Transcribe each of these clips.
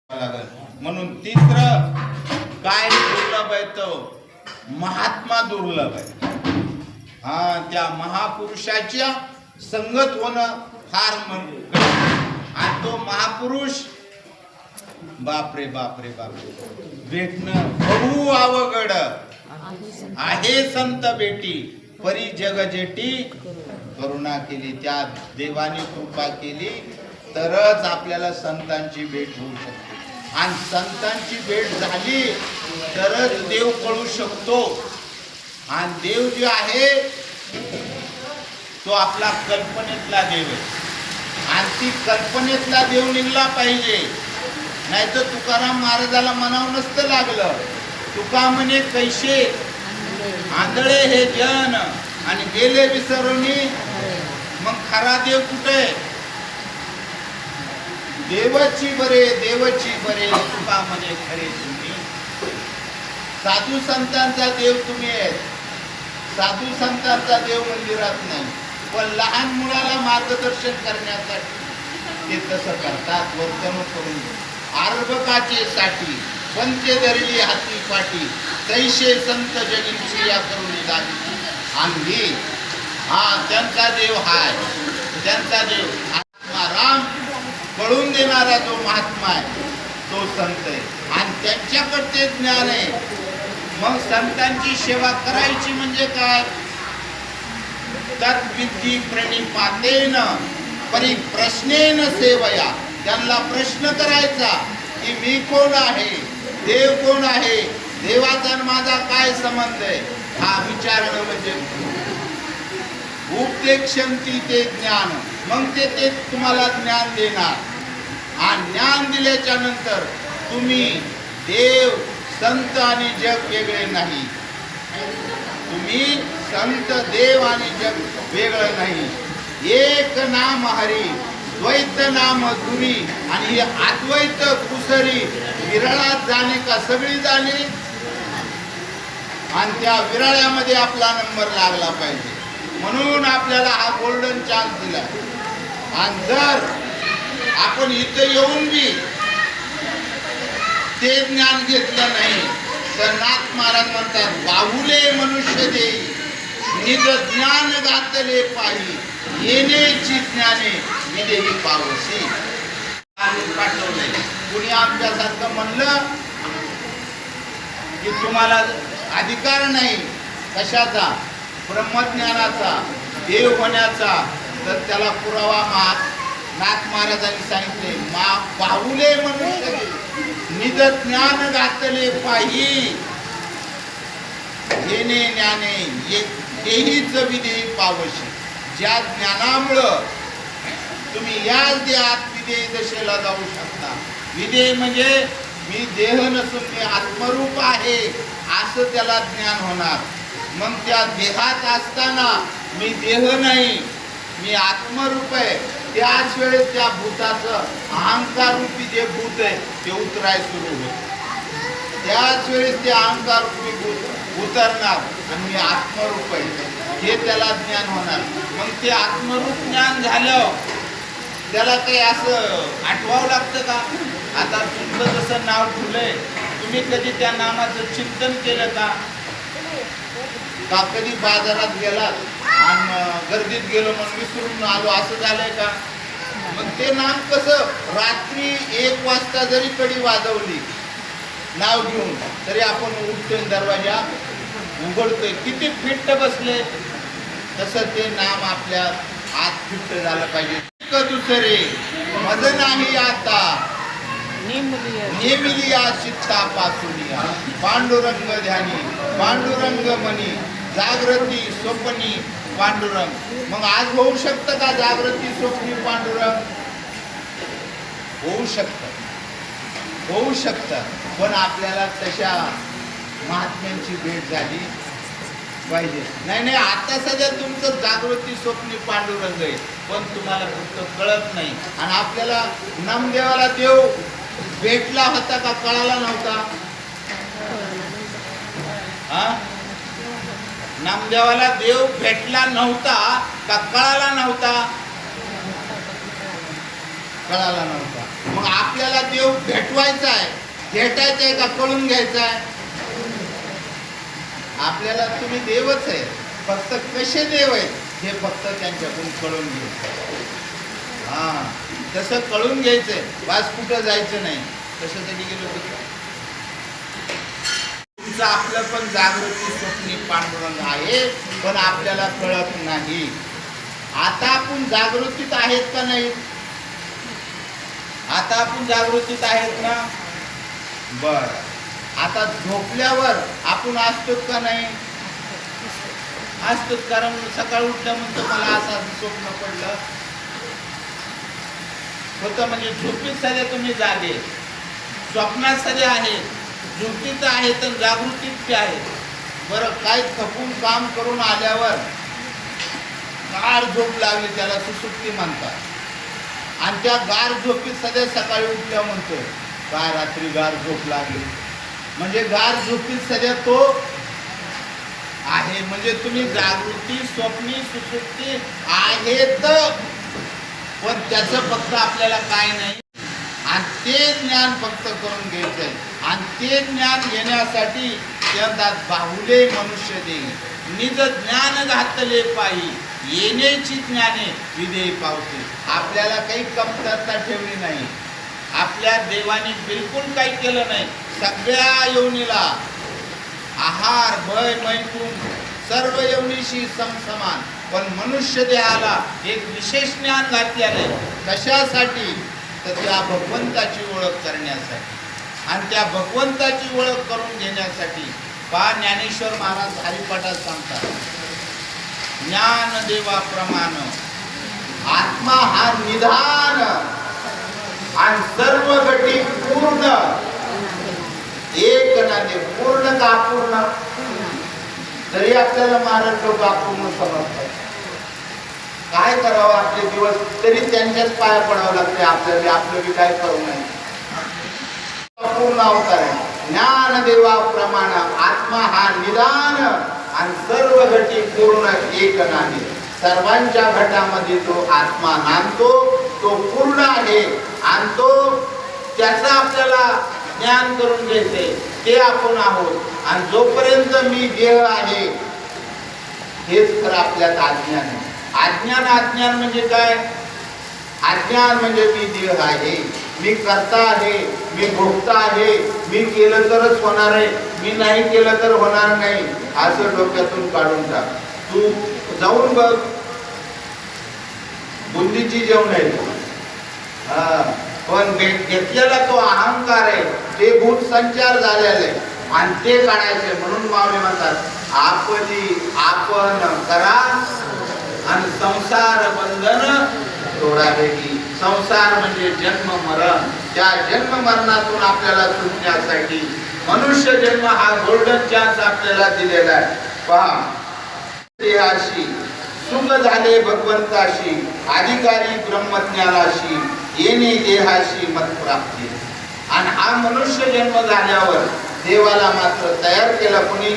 लागल. म्हणून तिसरं काय दुर्लभ आहे तो महात्मा दुर्लभ आहे. त्या महापुरुषाच्या संगत होणं फार आणि तो महापुरुष बापरे बापरे बापरे भेटणं बहु अवघड आहे. संत बेटी परी जग जेटी करुणा केली, त्या देवाने कृपा केली तरच आपल्याला संतांची भेट होऊ शकते. आणि संतांची भेट झाली तरच देव कळू शकतो. आणि देव जे आहे तो आपला कल्पनेतला देव आहे. आणि ती कल्पनेतला देव निघला पाहिजे. नाही तर तुकाराम महाराजाला म्हणावं नसतं लागलं. तुका म्हणे कैसे आंधळे हे जन आणि गेले विसरुनी. मग खरा देव कुठे? देवची बरे देवची बरे तुका म्हणे खरे तुम्ही. साधू संतांचा देव तुम्ही आहेत. साधू संतांचा देव मंदिरात नाही, पण लहान मुलाला मार्गदर्शन करण्यासाठी ते तसं करतात. वर्तणूक करून आर्भकाचे साठी पंचे धरली हाती पाठी तैशे संत जगीची या करून जाती आम्ही. त्यांचा देव हाय. त्यांचा देव आत्माराम कळून देणारा जो महात्मा आहे तो संत आहे. आणि त्यांच्याकडे ज्ञान आहे. मग संतांची सेवा करायची म्हणजे काय? तत्विधी प्रणिपातेन परिप्रश्नेन सेवया. त्यांना प्रश्न करायचा की मी कोण आहे, देव कोण आहे, देवाचा माझा काय संबंध आहे, हा विचारणं म्हणजे उपदेक्षंती ते ज्ञान. मग ते तुम्हाला ज्ञान देणार. आणि ज्ञान दिल्याच्या नंतर तुम्ही देव संत आणि जग वेगळे नाही. तुम्ही संत देव आणि जग वेगळं नाही. एक नाम हरी द्वैत नाम दुरी आणि हे अद्वैत कुसरी. विरळात जाणे का सगळी जाणे. आणि त्या विरळ्यामध्ये आपला नंबर लागला पाहिजे. म्हणून आपल्याला हा गोल्डन चान्स दिला. आणि जर आपण इथं येऊन बी ते ज्ञान घेतलं नाही तर नाथ महाराज म्हणतात बाहुले मनुष्य देई निज ज्ञान घातले पाही येण्याची ज्ञाने विदेही पावसी. पाठवलंय. कुणी आमच्यासारखं म्हणलं की तुम्हाला अधिकार नाही कशाचा? ब्रह्मज्ञानाचा, देव होण्याचा. तर त्याला पुरावा नाथ महाराजांनी सांगितले बाहुले मनुष्य निज ज्ञान घातले पाही येणे ज्ञाने तेहीच विधेय पावशी. ज्या ज्ञानामुळं तुम्ही याच देहात विधेय दशेला जाऊ शकता. विधेय म्हणजे मी देह नसून मी आत्मरूप आहे असं त्याला ज्ञान होणार. मग त्या देहात असताना मी देह नाही, मी आत्मरूप आहे. त्याच वेळेस त्या भूताचं अहंकार रूपी जे भूत आहे ते उतराय सुरू होत. त्याच वेळेस ते अहंकार रूपी भूत उतरणार आणि मी आत्मरूप आहे हे त्याला ज्ञान होणार. मग ते आत्मरूप ज्ञान झालं त्याला काही असं आठवावं लागतं का? आता तुमचं जसं नाव ठेवलंय तुम्ही कधी त्या नामाचं चिंतन केलं का? कधी बाजारात गेलात आणि गर्दीत गेलो म्हणून विसरून आलो असं झालंय का? मग ते नाम कसं रात्री 1 वाजता जरी कडी वाजवली नाव घेऊन तरी आपण उठतोय दरवाजा उघडतोय. किती फिट्ट बसले. तसं ते नाम आपल्या आत फिट्ट झालं पाहिजे. दुसरे मज नाही आता नेमिलिया चित्तापासून पांडुरंग ध्यानी पांडुरंग मनी जागृती स्वप्नी पांडुरंग. मग आज होऊ शकतं का जागृती स्वप्नी पांडुरंग? होऊ शकतं. पण आपल्याला तशा महात्म्यांची भेट झाली पाहिजे. नाही आता सध्या तुमचं जागृती स्वप्नी पांडुरंग आहे पण तुम्हाला फक्त कळत नाही. आणि आपल्याला नामदेवाला देव भेटला होता का कळाला नव्हता? नामदेवाला देव भेटला नव्हता का कळाला नव्हता? कळाला नव्हता. मग आपल्याला देव भेटवायचा आहे, भेटायचा आहे का कळून घ्यायचा आहे? आपल्याला तुम्ही देवच आहे, फक्त कसे देव आहेत हे फक्त त्यांच्याकडून कळून घ्यायचं. हा, तसं कळून घ्यायचंय, बस कुठं जायचं नाही. कशासाठी गेलो होतो? तुमचं आपलं पण जागृती स्वप्नी पांडुरंग आहे, पण आपल्याला कळत नाही. आता आपण जागृतीत आहेत का नाही? आता आपण जागृतीत आहेत ना? बर, आता झोपल्यावर आपण असतो का नाही? असतो. कारण सकाळी उठलं म्हणतो मला असं स्वप्न पडलं होतं. म्हणजे झोपीत सध्या तुम्ही जागे, स्वप्नात सध्या आहेत, झोपीत आहेत आणि जागृतीत ते आहेत. बरं, काय थकून काम करून आल्यावर गाढ झोप लागली, त्याला सुसुप्ती म्हणतात. आणि त्या गाढ झोपीत सध्या सकाळी उठल्या म्हणतो काय रात्री गाढ झोप लागली. म्हणजे गाढ झोपीत सध्या तो आहे. म्हणजे तुम्ही जागृती, स्वप्नी, सुसुप्ती आहेत, पण त्याचं फक्त आपल्याला काय नाही. आणि ते ज्ञान फक्त करून घ्यायचंय. आणि ते ज्ञान घेण्यासाठी त्यात बाहुले मनुष्य देईल, निज ज्ञान घातले पायी, येण्याची ज्ञाने विधेय पावते. आपल्याला काही कमतरता ठेवली नाही. आपल्या देवाने बिलकुल काही केलं नाही. सगळ्या योनीला आहार, भय, मैथून सर्व योनीशी समसमान, पण मनुष्य देहाला एक विशेष ज्ञान घातल्याने. कशासाठी? तर त्या भगवंताची ओळख करण्यासाठी. आणि त्या भगवंताची ओळख करून घेण्यासाठी पहा, ज्ञानेश्वर महाराज हरिपाठात सांगतात, ज्ञान देवा प्रमाण आत्मा हा निधान आणि सर्व गटी पूर्ण. एक नाते पूर्ण का अपूर्ण? तरी आपल्याला महाराज लोक अपूर्ण समजतात. काय करावं आपले दिवस, तरी त्यांच्याच पाया पडावं लागते आपल्याला. आपलं बी काय करू नये. पूर्ण अवतार आहे. ज्ञान देवा प्रमाण आत्मा हा निदान आणि सर्व घटी पूर्ण एक नाही. सर्वांच्या घटामध्ये तो आत्मा नांदतो, तो पूर्ण आहे. आणि तो त्याचा आपल्याला ज्ञान करून घ्यायचे, ते आपण आहोत. आणि जोपर्यंत मी देह आहे हेच खरं आपल्यात अज्ञान आहे. अज्ञान म्हणजे काय? अज्ञान म्हणजे मी देह आहे, मी करता आहे, मी भोगता आहे, मी केलं तरच होणार आहे, मी नाही केलं तर होणार नाही, असं डोक्यातून काढून टाक. तू जाऊन बघ, बुद्धीची जेवण आहे. पण घेतलेला तो अहंकार आहे, ते भूत संचार झालेला आहे आणि ते काढायचे. म्हणून मावळे म्हणतात आपण करा आणि संसार बंधन तोडावे. संसार म्हणजे जन्म मरण. त्या जन्म मरणातून आपल्याला सुटण्यासाठी मनुष्य जन्म हा गोल्डन चान्स आपल्याला दिलेला आहे. पहा, देहाशी सुख झाले भगवंताशी, अधिकारी ब्रह्मज्ञानाशी, येणे देहाशी मतप्राप्ती. आणि हा मनुष्य जन्म झाल्यावर देवाला मात्र तयार केला कोणी?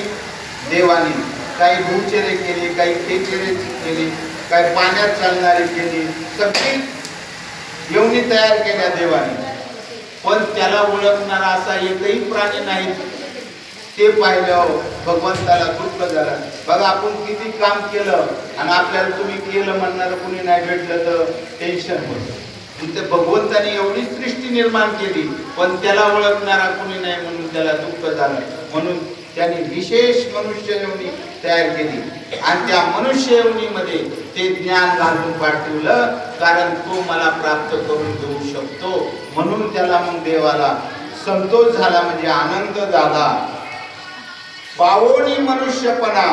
देवाने. काही भूचरे केली, काही खेचरे केली, काही पाण्यात चालणारी केली, सगळी योनी तयार केल्या देवाने. पण त्याला ओळखणारा असा एकही प्राणी नाही. ते पाहिलं भगवंताला दुःख झालं. बघा, आपण किती काम केलं आणि आपल्याला तुम्ही केलं म्हणणारं कुणी नाही भेटलं तर टेन्शन होतं. ते भगवंताने एवढी सृष्टी निर्माण केली, पण त्याला ओळखणारा कुणी नाही म्हणून त्याला दुःख झालं. म्हणून त्याने विशेष मनुष्य योनी तयार केली आणि त्या मनुष्य योनीमध्ये ते ज्ञान घालून पाठवलं. कारण तो मला प्राप्त करून देऊ शकतो. म्हणून त्याला मग देवाला संतोष झाला, म्हणजे आनंद झाला. पावोनी मनुष्यपणा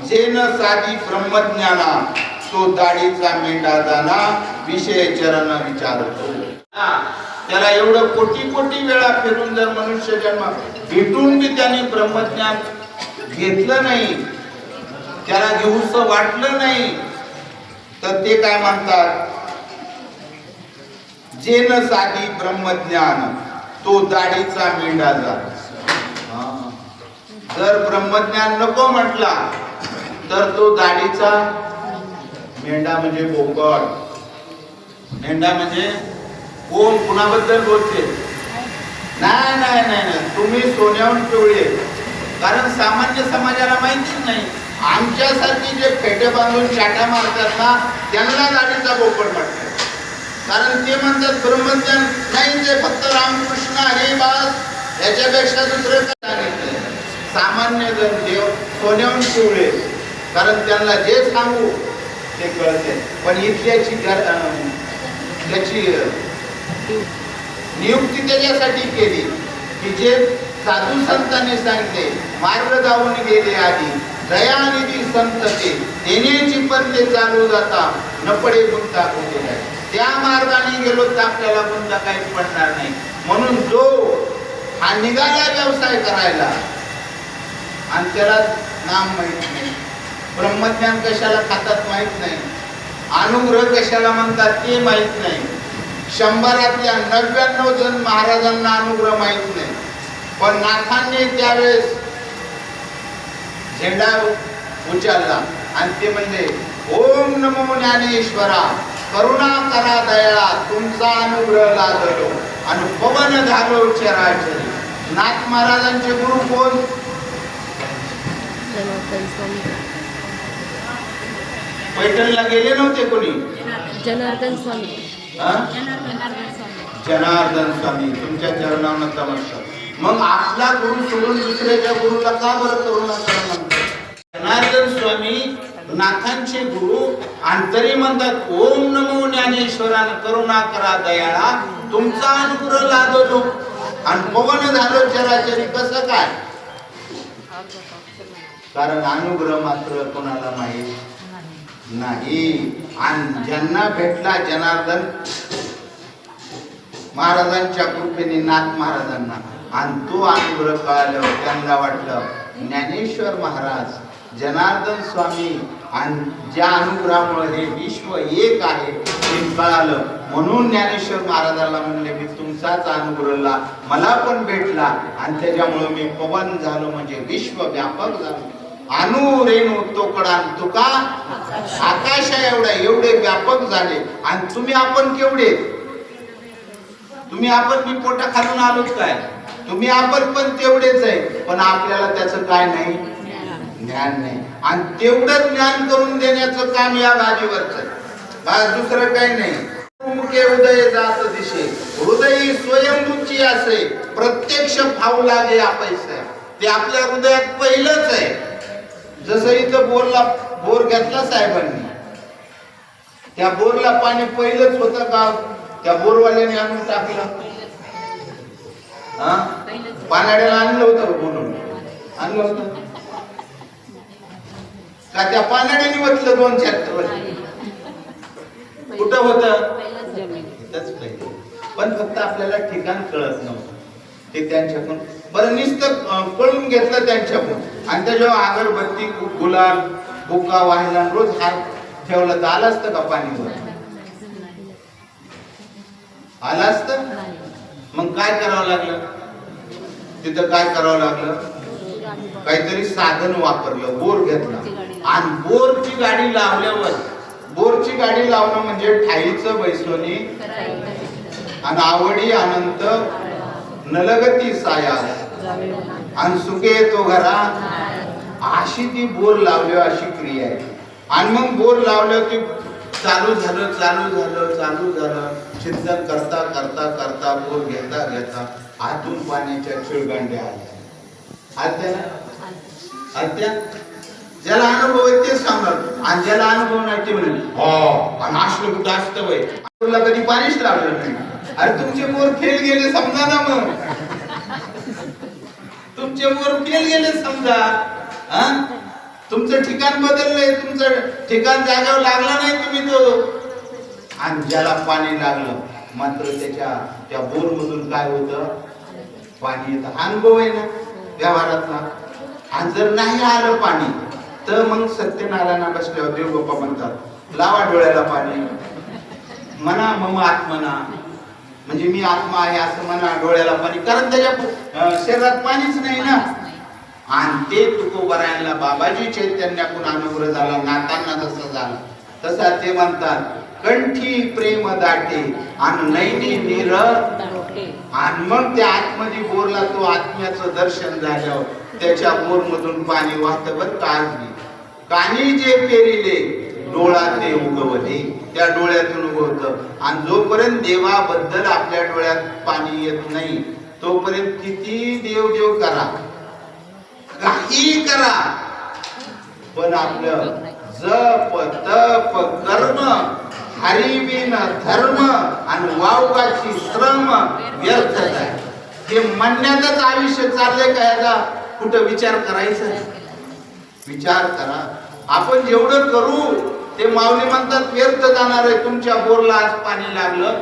जेन साधी ब्रह्मज्ञाना, तो दाढीचा मेंढा जाना, विषय चरण विचारतो. त्याला एवढं कोटी वेळा फिरून जर मनुष्य जन्म भेटून बी त्याने ब्रह्मज्ञान घेतलं नाही, त्याला घेऊसं वाटलं नाही, तर ते काय म्हणतात? जेन साधी ब्रह्मज्ञान, तो दाढीचा मेंढा जात. जर ब्रह्मज्ञान नको म्हटला तर तो दाढीचा मेंढा म्हणजे बोकड. मेंढा म्हणजे कोण कुणाबद्दल बोलते? नाही नाही नाही नाही, तुम्ही सोन्याहून पिवळे. कारण सामान्य समाजाला माहितीच नाही. आमच्यासारखी जे फेटे बांधून चाट्या मारतात ना, त्यांना गाडीचा बोपड वाटतो. कारण ते म्हणतात ब्रह्मज्ञान नाही, ते फक्त रामकृष्ण हरी बास, याच्यापेक्षा दुसरं काय सांगितलंय. सामान्य जण देव सोन्याहून पिवळे, कारण त्यांना जे सांगू ते कळते. पण इथल्याची त्याची नियुक्ती त्याच्यासाठी केली की जे साधू संतांनी सांगितले, मार्ग जाऊन गेले आधी दयानिधी संत ते, देण्याची पण ते चालू जाता न पडे गुंता कुठे. त्या मार्गाने गेलो तर आपल्याला गुंता काहीच पडणार नाही. म्हणून जो हा निघाला व्यवसाय करायला आणि त्याला नाम माहित नाही, ब्रह्मज्ञान कशाला खातात माहित नाही, अनुग्रह कशाला म्हणतात ते माहित नाही, 100तल्या 99 जण महाराजांना अनुग्रह माहित नाही. पण नाथांनी त्यावेळेस झेंडा उचलला आणि ते म्हणले, ओम नमो ज्ञानेश्वरा, करुणा करा दयाळा, तुमचा अनुग्रह लादलो आणि पवन झालो चराचरी. नाथ महाराजांचे गुरु कोण? पैठणला गेले नव्हते कोणी? जनार्दन स्वामी. जनार्दन स्वामी, तुमच्या चरणावर नमस्कार. मग आपला गुरु सोडून दुसऱ्याच्या गुरुला का बरं करुणा करा म्हणतात? जनार्दन स्वामी नाथांचे गुरु आणि तरी म्हणतात ओम नमो ज्ञानेश्वरान करुणा करा दयाळा, तुमचा अनुग्रह लादलो आणि पवन झालो चराचरी. कसं काय? कारण अनुग्रह मात्र कोणाला माहित नाही. आणि ज्यांना भेटला जनार्दन महाराजांच्या कृपेने, नाथ महाराजांना, आणि तो अनुग्रह कळाल्यावर त्यांना वाटलं ज्ञानेश्वर महाराज, जनार्दन स्वामी आणि ज्या अनुग्रहामुळे हे विश्व एक आहे हे कळालं. म्हणून ज्ञानेश्वर महाराजांना म्हणले मी तुमचाच अनुग्रह मला पण भेटला आणि त्याच्यामुळे मी पवन झालो, म्हणजे विश्व व्यापक झालो. अनु रेणू तोकडा तुका आकाशा एवढा, एवढे व्यापक झाले. आणि तुम्ही आपण केवढे? तुम्ही आपण मी पोटा खालून आलोच काय? तुम्ही आपण पण तेवढेच आहे, पण आपल्याला त्याचं काय नाही, ज्ञान नाही. आणि तेवढं ज्ञान करून देण्याचं काम या गादीवरच आहे, बस दुसरं काही नाही. मुखे हृदय जात दिशे, हृदय स्वयंभूची असे, प्रत्यक्ष भाव लागे आपैसे. ते आपल्या हृदयात पहिलंच आहे. जसं इथं बोर घेतला साहेबांनी, त्या बोरला पाणी पहिलंच होतं का? त्या बोरवाल्याने आणून टाकलं? पाण्याला आणलं होतं, बोलून आणलं होतं का? त्या पाण्याने वतलं 2 चॅप्टर. कुठं होतं? पण फक्त आपल्याला ठिकाण कळत नव्हतं. ते त्यांच्याकडून बरं नुसतं पळून घेतलं त्यांच्याकडून, आणि त्याच्यावर अगरबत्ती, गुलाल, बुका वाहिला, रोज हात ठेवला तर आलं असतं का पाणीवर? आलं असतं? मग काय करावं लागलं तिथं? काय करावं लागलं? काहीतरी साधन वापरलं, बोर घेतला आणि बोरची गाडी लावल्यावर, बोरची गाडी लावणं म्हणजे ठाईचं बैसोनी आणि आवडी अनंत नलगती साया आणि सुखे तो घरा, अशी ती बोर लावली, अशी क्रिया आहे. आणि मग बोर लावलं की चालू झालं चिंतन करता करता करता बोर घेता घेता आतून पाण्याच्या चिळगांड्या आल्या. ज्याला अनुभव आहे ते सांगणार, आणि ज्याला अनुभव नाही ते म्हणेल आणि असलं कुठं असतं वय, तुला कधी पाणीच लावलं नाही. अरे तुमचे बोर फेल गेले समजा ना, मग तुमचे बोर फेल गेले समजा. तुमचं ठिकाण बदललंय, तुमचं ठिकाण जागेवर लागला नाही तुम्ही तो. आणि ज्याला पाणी लागलं मात्र त्या बोर मधून काय होतं? पाणी येतं. अनुभव आहे ना व्यवहारातला. आणि जर नाही आलं पाणी तर मग सत्यनारायणा बसल्यावर देवबाप्पा म्हणतात लावा डोळ्याला पाणी, म्हणा मम आत्मना, म्हणजे मी आत्मा आहे असं म्हणा डोळ्याला पाणी. कारण त्याच्या शरीरात पाणीच नाही ना. आणि ते तुकोबारायणला बाबाजी चैतन्याकडून अनुग्रह झाला, नातांना जसं झालं तसा ते म्हणतात कंठी प्रेम दाटे आणि नैनी नीर. आणि मग त्या आतमध्ये बोरला तो आत्म्याचं दर्शन झाल्यावर त्याच्या बोर मधून पाणी वाहत बर कानी जे पेरिले डोळा ते उगवले. त्या डोळ्यातून उगवत. आणि जोपर्यंत देवाबद्दल आपल्या डोळ्यात पाणी येत नाही तोपर्यंत किती देव देव करा, काही करा, पण आपलं जप तप कर्म हरिविन धर्म आणि वावगाची श्रम व्यर्थ आहे. हे म्हणण्यातच आयुष्य चाललंय का? याचा कुठं विचार करायचा? विचार करा. आपण जेवढं करू ते माऊली म्हणतात व्यर्थ जाणार आहे. तुमच्या बोरला आज पाणी लागलं,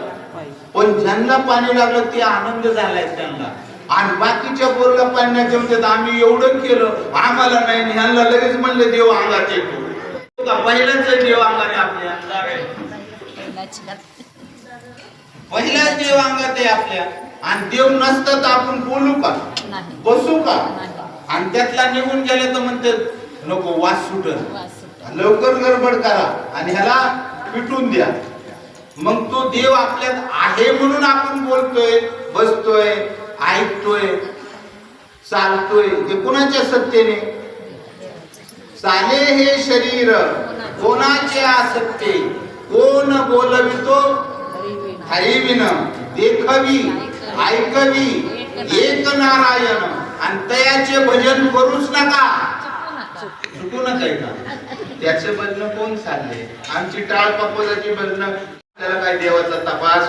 पण ज्यांना पाणी लागलं ते आनंद झालाय त्यांना. आणि बाकीच्या बोरला पाणी नाही जमते. आम्ही एवढं केलं आम्हाला नाही, ह्यांना लगेच म्हणले देव अंगात येतो. पहिलाच देव अंगाने आपल्या पहिलाच देव अंगात आहे आपल्या. आणि देव नसतं तर आपण बोलू का, बसू का? आणि त्यातला निघून गेले तर म्हणते नको वास सुटल, लवकर गडबड करा आणि ह्याला पिटून द्या. मग तो देव आपल्यात आहे म्हणून आपण बोलतोय, बसतोय, ऐकतोय, चालतोय. ते कोणाच्या सत्तेने चाले हे शरीर कोणाचे आसक्ते. कोण बोलवितो हरिविन देखवी ऐकवी एक नारायण. आणि तयाचे भजन करूच नका, चुकू नका का? त्याचे भजन कोण चालले? आमची टाळ पापोजाची भजन. त्याला काय देवाचा तपास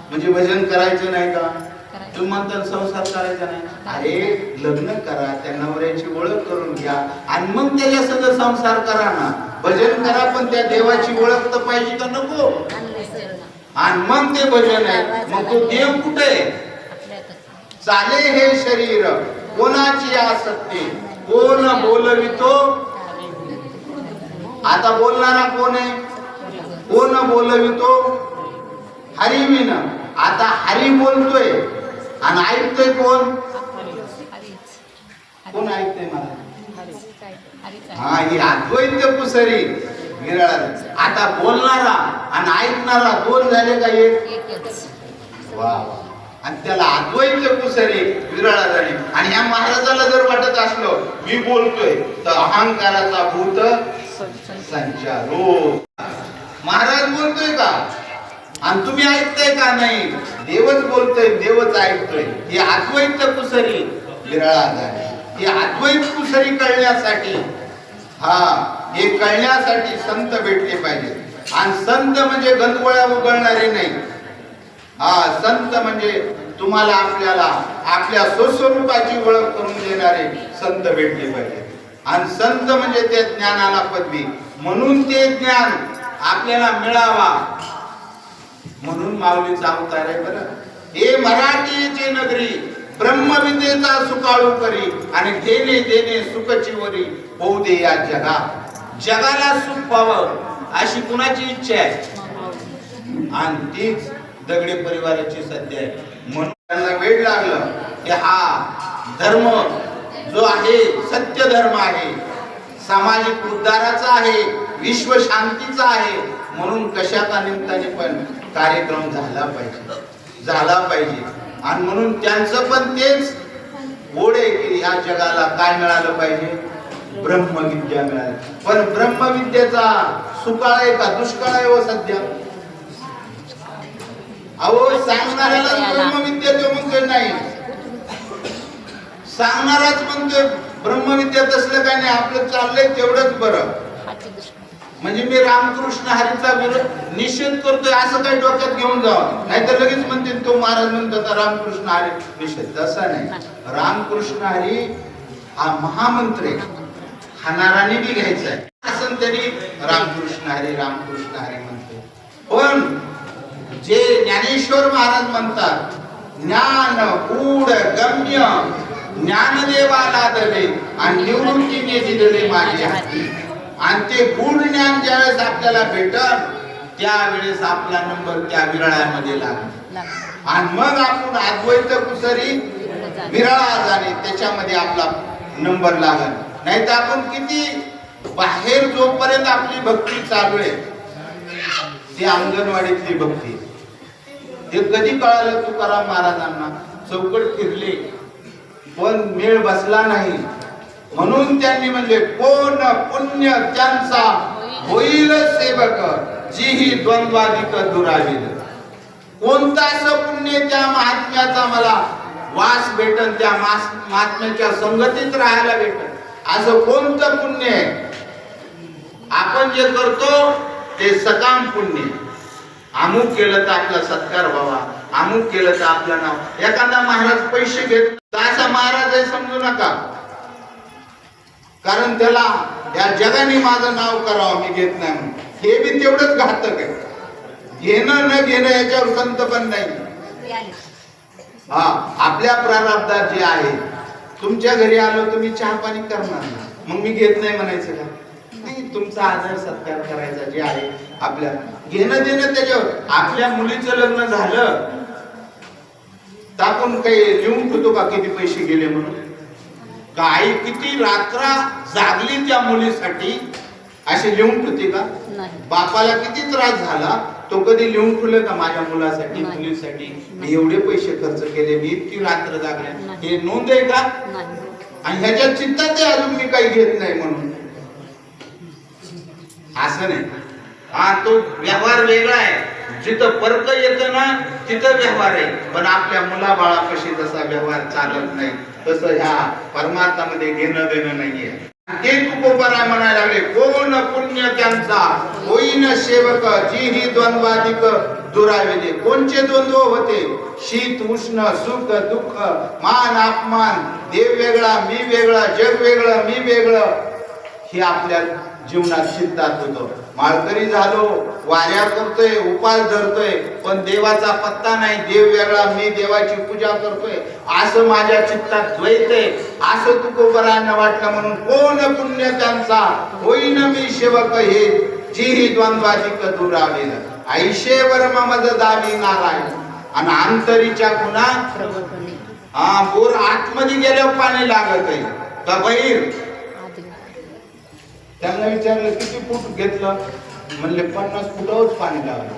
म्हणजे भजन करायचं नाही का? तुम्ही म्हणता संसार करायचा नाही. अरे लग्न करा, त्या नवऱ्याची ओळख करून घ्या आणि मग त्याच्या संग संसार करा ना. भजन करा पण त्या देवाची ओळख तर पाहिजे का नको? आणि मग ते भजन आहे. मग तो देव कुठे? चाले हे शरीर कोणाची आसक्ती. कोण बोलवितो? आता बोलणारा कोण आहे? कोण बोलवितो हरिविन. आता हरी बोलतोय आणि ऐकतोय कोण? कोण ऐकतोय मला? हा, ही अद्वैत पुसरी विरळ. आता बोलणारा आणि ऐकणारा दोन झाले का एक? वा. आणि त्याला अद्वैत पुसरी विरळ झाली. आणि ह्या महाराजाला जर वाटत असलं मी बोलतोय तर अहंकाराचा भूत संचारो. महाराज बोलतोय का आणि तुम्ही ऐकताय का? नाही, देवच बोलतोय, देवच ऐकतोय. ही अद्वैत कुसरी विरळा झाली. ही अद्वैत कुसरी कळण्यासाठी, हे कळण्यासाठी संत भेटले पाहिजे. आणि संत म्हणजे गंधगोळ्या उगळणारे नाही. संत म्हणजे तुम्हाला आपल्याला आपल्या स्वस्वरूपाची ओळख करून देणारे संत भेटले पाहिजे. आणि संत म्हणजे ते ज्ञानाला पदवी. म्हणून ते ज्ञान आपल्याला मिळावा म्हणून माऊलीचा अवतार आहे. बरं, हे मराठीची नगरी ब्रह्मविद्येचा सुकाळू करी आणि देणे देणे सुखची वरी होऊ दे या जगाला सुख व्हावं अशी कुणाची इच्छा आहे? आणि तीच दगडे परिवाराची सध्या आहे. म्हणून त्यांना वेळ लागलं की हा धर्म जो आहे सत्य धर्म आहे, सामाजिक उद्धाराचा आहे, विश्व शांतीचा आहे. म्हणून कशाचा निमित्ताने पण कार्यक्रम झाला पाहिजे. आणि म्हणून त्यांचं पण तेच ओढे की ह्या जगाला काय मिळालं पाहिजे? ब्रह्मविद्या मिळाली. पण ब्रह्मविद्येचा सुकाळ आहे का दुष्काळ आहे? हो सध्या अहो सांगणाऱ्याला ब्रह्मविद्या तो म्हणतोय नाही, सांगणाराच म्हणतोय ब्रह्मविद्या. तसलं काय नाही, आपलं चाललंय तेवढंच बरं. म्हणजे मी रामकृष्ण हरीचा निषेध करतोय असं काही डोक्यात घेऊन जावं, नाहीतर लगेच म्हणते तो महाराज म्हणतो रामकृष्ण हरी निषेध. तसं नाही. रामकृष्ण हरी हा महामंत्र आहे, हा नारायणी बी घ्यायचा आहे. असं तरी रामकृष्ण हरी म्हणतो. पण जे ज्ञानेश्वर महाराज म्हणतात ज्ञान गूढ गम्य ज्ञानदेवाला दले आणि निवृत्तीने दिलेले माझे हाती. आणि ते गूढ ज्ञान ज्यावेळेस आपल्याला भेटल त्यावेळेस आपला नंबर त्या विरळामध्ये लागला. आणि मग आपण अद्वैत कुसरी विरळा झाले त्याच्यामध्ये आपला नंबर लागल. नाही तर आपण किती बाहेर जोपर्यंत आपली भक्ती चालू आहे ती अंगणवाडीतली भक्ती. ते कधी कळालं तुकाराम महाराजांना? चौकट फिरले पण मेळ बसला नाही, म्हणून त्यांनी म्हणले कोण पुण्य त्यांचा होईल सेवक, जीही द्वंद्वाधिक दुराविल. कोणता असं पुण्य त्या महात्म्याचा मला वास भेटन, त्या महात्म्याच्या संगतीत राहायला भेटन, असं कोणतं पुण्य आहे? आपण जे करतो ते सकाम पुण्य. अमुक केलं तर आपला सत्कार व्हावा, अमुक केलं तर आपलं नाव. एखादा महाराज पैसे घेत तर असा महाराज आहे समजू नका, कारण त्याला या जगाने माझं नाव करावं, मी घेत नाही म्हणून. हे बी तेवढंच घातक आहे. घेणं न घेणं याच्यावर संत पण नाही. हा, आपल्या प्रारब्धात जे आहे, तुमच्या घरी आलो तुम्ही चहा पाणी करणार ना, मग मी घेत नाही म्हणायचं का? नाही, तुमचा आदर सत्कार करायचा जे आहे आपल्या, घेणं देणं त्याच्यावर. आपल्या मुलीचं लग्न झालं तर आपण काही लिहून ठेवतो का किती पैसे गेले म्हणून? का आई किती रात्र जागली त्या मुलीसाठी असे लिहून ठेवते का? बापाला किती त्रास झाला तो कधी लिहून ठेवलं का? माझ्या मुलासाठी मुलीसाठी मी एवढे पैसे खर्च केले, मी इतकी रात्र जागले, हे नोंद आहे का? आणि ह्याच्या चिंतात अजून मी काही घेत नाही म्हणून. असं नाही. हा, तो व्यवहार वेगळा आहे. जिथं परक येतं ना तिथं व्यवहार आहे, पण आपल्या मुलाबाळापाशी जसा व्यवहार चालत नाही तसं ह्या परमार्थामध्ये घेणं देणं नाहीये. ते तुकोबराय म्हणायला लागले कोण पुण्य त्यांचा होईन सेवक, जीही द्वंद्वाधिक दुराविले. कोणचे द्वंद्व होते? शीत उष्ण, सुख दुःख, मान अपमान, देव वेगळा मी वेगळा, जग वेगळं मी वेगळं, हे आपल्या जीवनात चित्तात होतं. माळकरी झालो, वाऱ्या करतोय, उपास धरतोय, पण देवाचा पत्ता नाही. देव वेगळा मी देवाची पूजा करतोय, असं माझ्या चित्तात द्वैत आहे, असं तुकोबरायांना वाटलं. म्हणून कोण पुण्य त्यांचा होईन मी सेवक, हे जीही द्वंद्वाधिक दुराविल. ऐशेवर ममज दावी नारायण. आणि अंतरीच्या गुन्हा हा, बोर आतमध्ये गेल्यावर पाणी लागत आहे का बाहेर? त्यांना विचारलं किती फूट घेतलं? म्हणले 50 फुटावरच पाणी लागलं.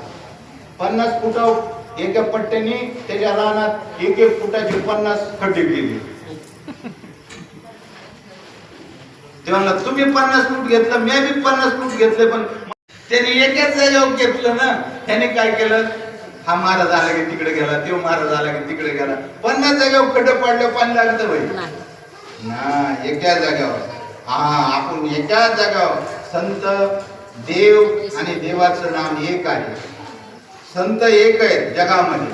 50 फुटावर एका पट्ट्याने त्याच्या रानात 1-1 फुटाची 50 खड्डे केले. ते म्हणलं तुम्ही 50 फूट घेतलं, मी बी 50 फूट घेतले, पण त्याने एकाच जागेवर घेतलं ना. त्याने काय केलं? हा महाराज आला की तिकडे गेला, तो महाराज आला की तिकडे गेला. 50 जागेवर खड्डे पडले, पाणी लागतं बाई ना, एका जागेवर. हा, आपण एका जागेवर. संत, देव आणि देवाचं नाम एक आहे. संत एक आहे जगामध्ये.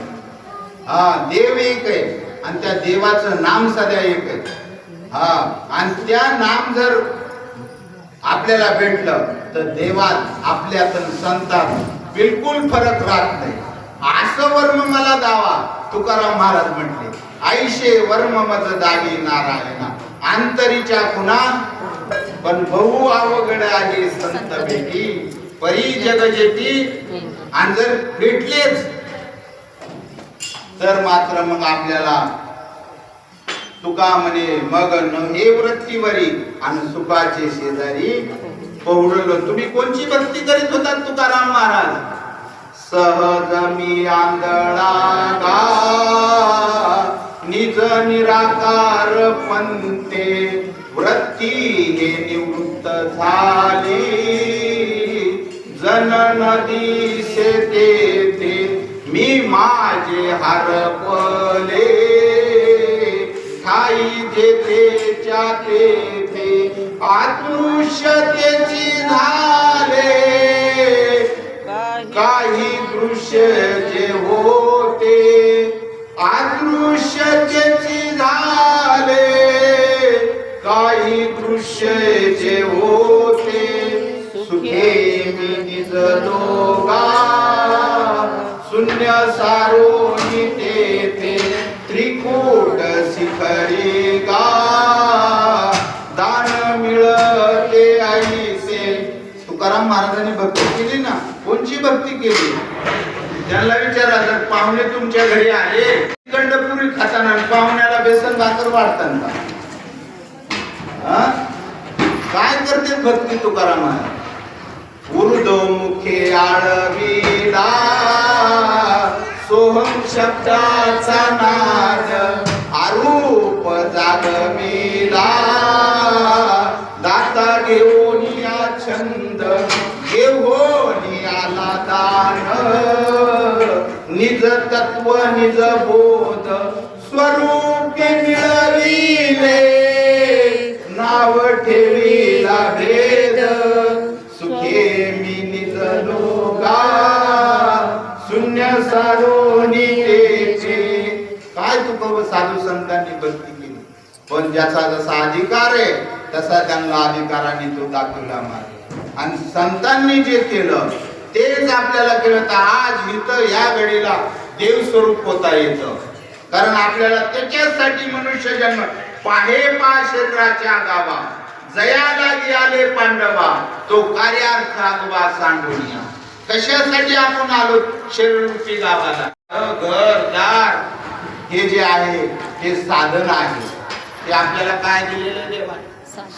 हा, देव एक आहे आणि त्या देवाचं नाम सध्या एक आहे. हा, आणि त्या नाम जर आपल्याला भेटलं तर देवात आपल्यात संतात बिलकुल फरक राहत नाही. असं वर्म मला दावा तुकाराम महाराज म्हटले. ऐशे वर्म मज दावी नारायणा. अंतरीच्या खुना पण बहु अवघड आहे संत भेटी, परी जग जेती. आणि जर भेटलेच तर मात्र मग आपल्याला तुका म्हणे मग हे वृत्तीवरी आणि सुखाचे शेजारी पहुडलो. तुम्ही कोणची भक्ती करीत होतात तुकाराम महाराज? सहज मी आंधळा गा निज निराकार पंते, वृत्ती हे निवृत्त झाली जन नदी शेते, मी माझे हरपले ठाई जेतेच्या तेथे, अदृश्यतेची झाले काही दृश्य जे होते, अदृश्यतेची झाले काही दृश्य जे होते, सुखे मी निजलो गा शून्य सारोनी तेथे, त्रिकूट शिखरी गा दान मिळते ऐसे. तुकाराम महाराजांनी भक्ती केली ना. कोणची भक्ती केली? त्यांना विचारा, जर पाहुणे तुमच्या घरी आले, कंडपुरी खाताना पाहुण्याला बेसन भाकर वाढताना काय करते भक्ती तुकाराम महाराज? ऊर्ध्वमुखे आळविला सोहम शब्दाचा नाद आरूप जागविला दाता घेऊन या छंद घेऊन आला दान निज तत्व निज बोध स्वरूपी मिळविले नाव ठेविला भेद सुखे मी निज लोगा शून्य सारोनी तेचे. काय तुका साधू संतांनी भक्ती केली, पण ज्याचा जसा अधिकार आहे तसा त्यांना अधिकाराने तो दाखवला मार्ग. आणि संतांनी जे केलं तेच आपल्याला केलं तर आज इथं या घडीला देव स्वरूप होता येतं. कारण आपल्याला त्याच्यासाठी मनुष्य जन्म पाहे पा शरीराच्या गावा जया लागी आले पांडवा तो कार्यार्थ आगवा सांडोनिया. कशासाठी आपण आलो शरीरूपी गावाला? घरदार हे जे आहे हे साधन आहे. ते आपल्याला काय दिलेलं देवाने?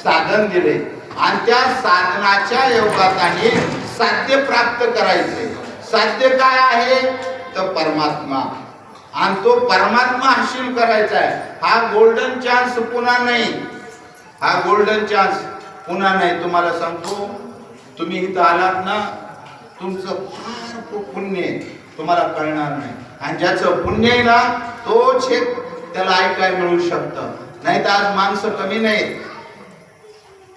साधन दिले. आणि त्या साधनाच्या योगाने साध्य प्राप्त करायचे. साध्य काय आहे तर परमात्मा. आणि तो परमात्मा हासिल करायचा आहे. हा गोल्डन चान्स पुन्हा नाही. हा गोल्डन चान्स पुन्हा नाही. तुम्हाला सांगतो, तुम्ही इथं आलात ना, तुमचं फार पुण्य आहे, तुम्हाला कळणार नाही. आणि ज्याचं पुण्य आहे ना तोच हे त्याला ऐकाय मिळू शकतं. नाही तर आज माणसं कमी नाहीत,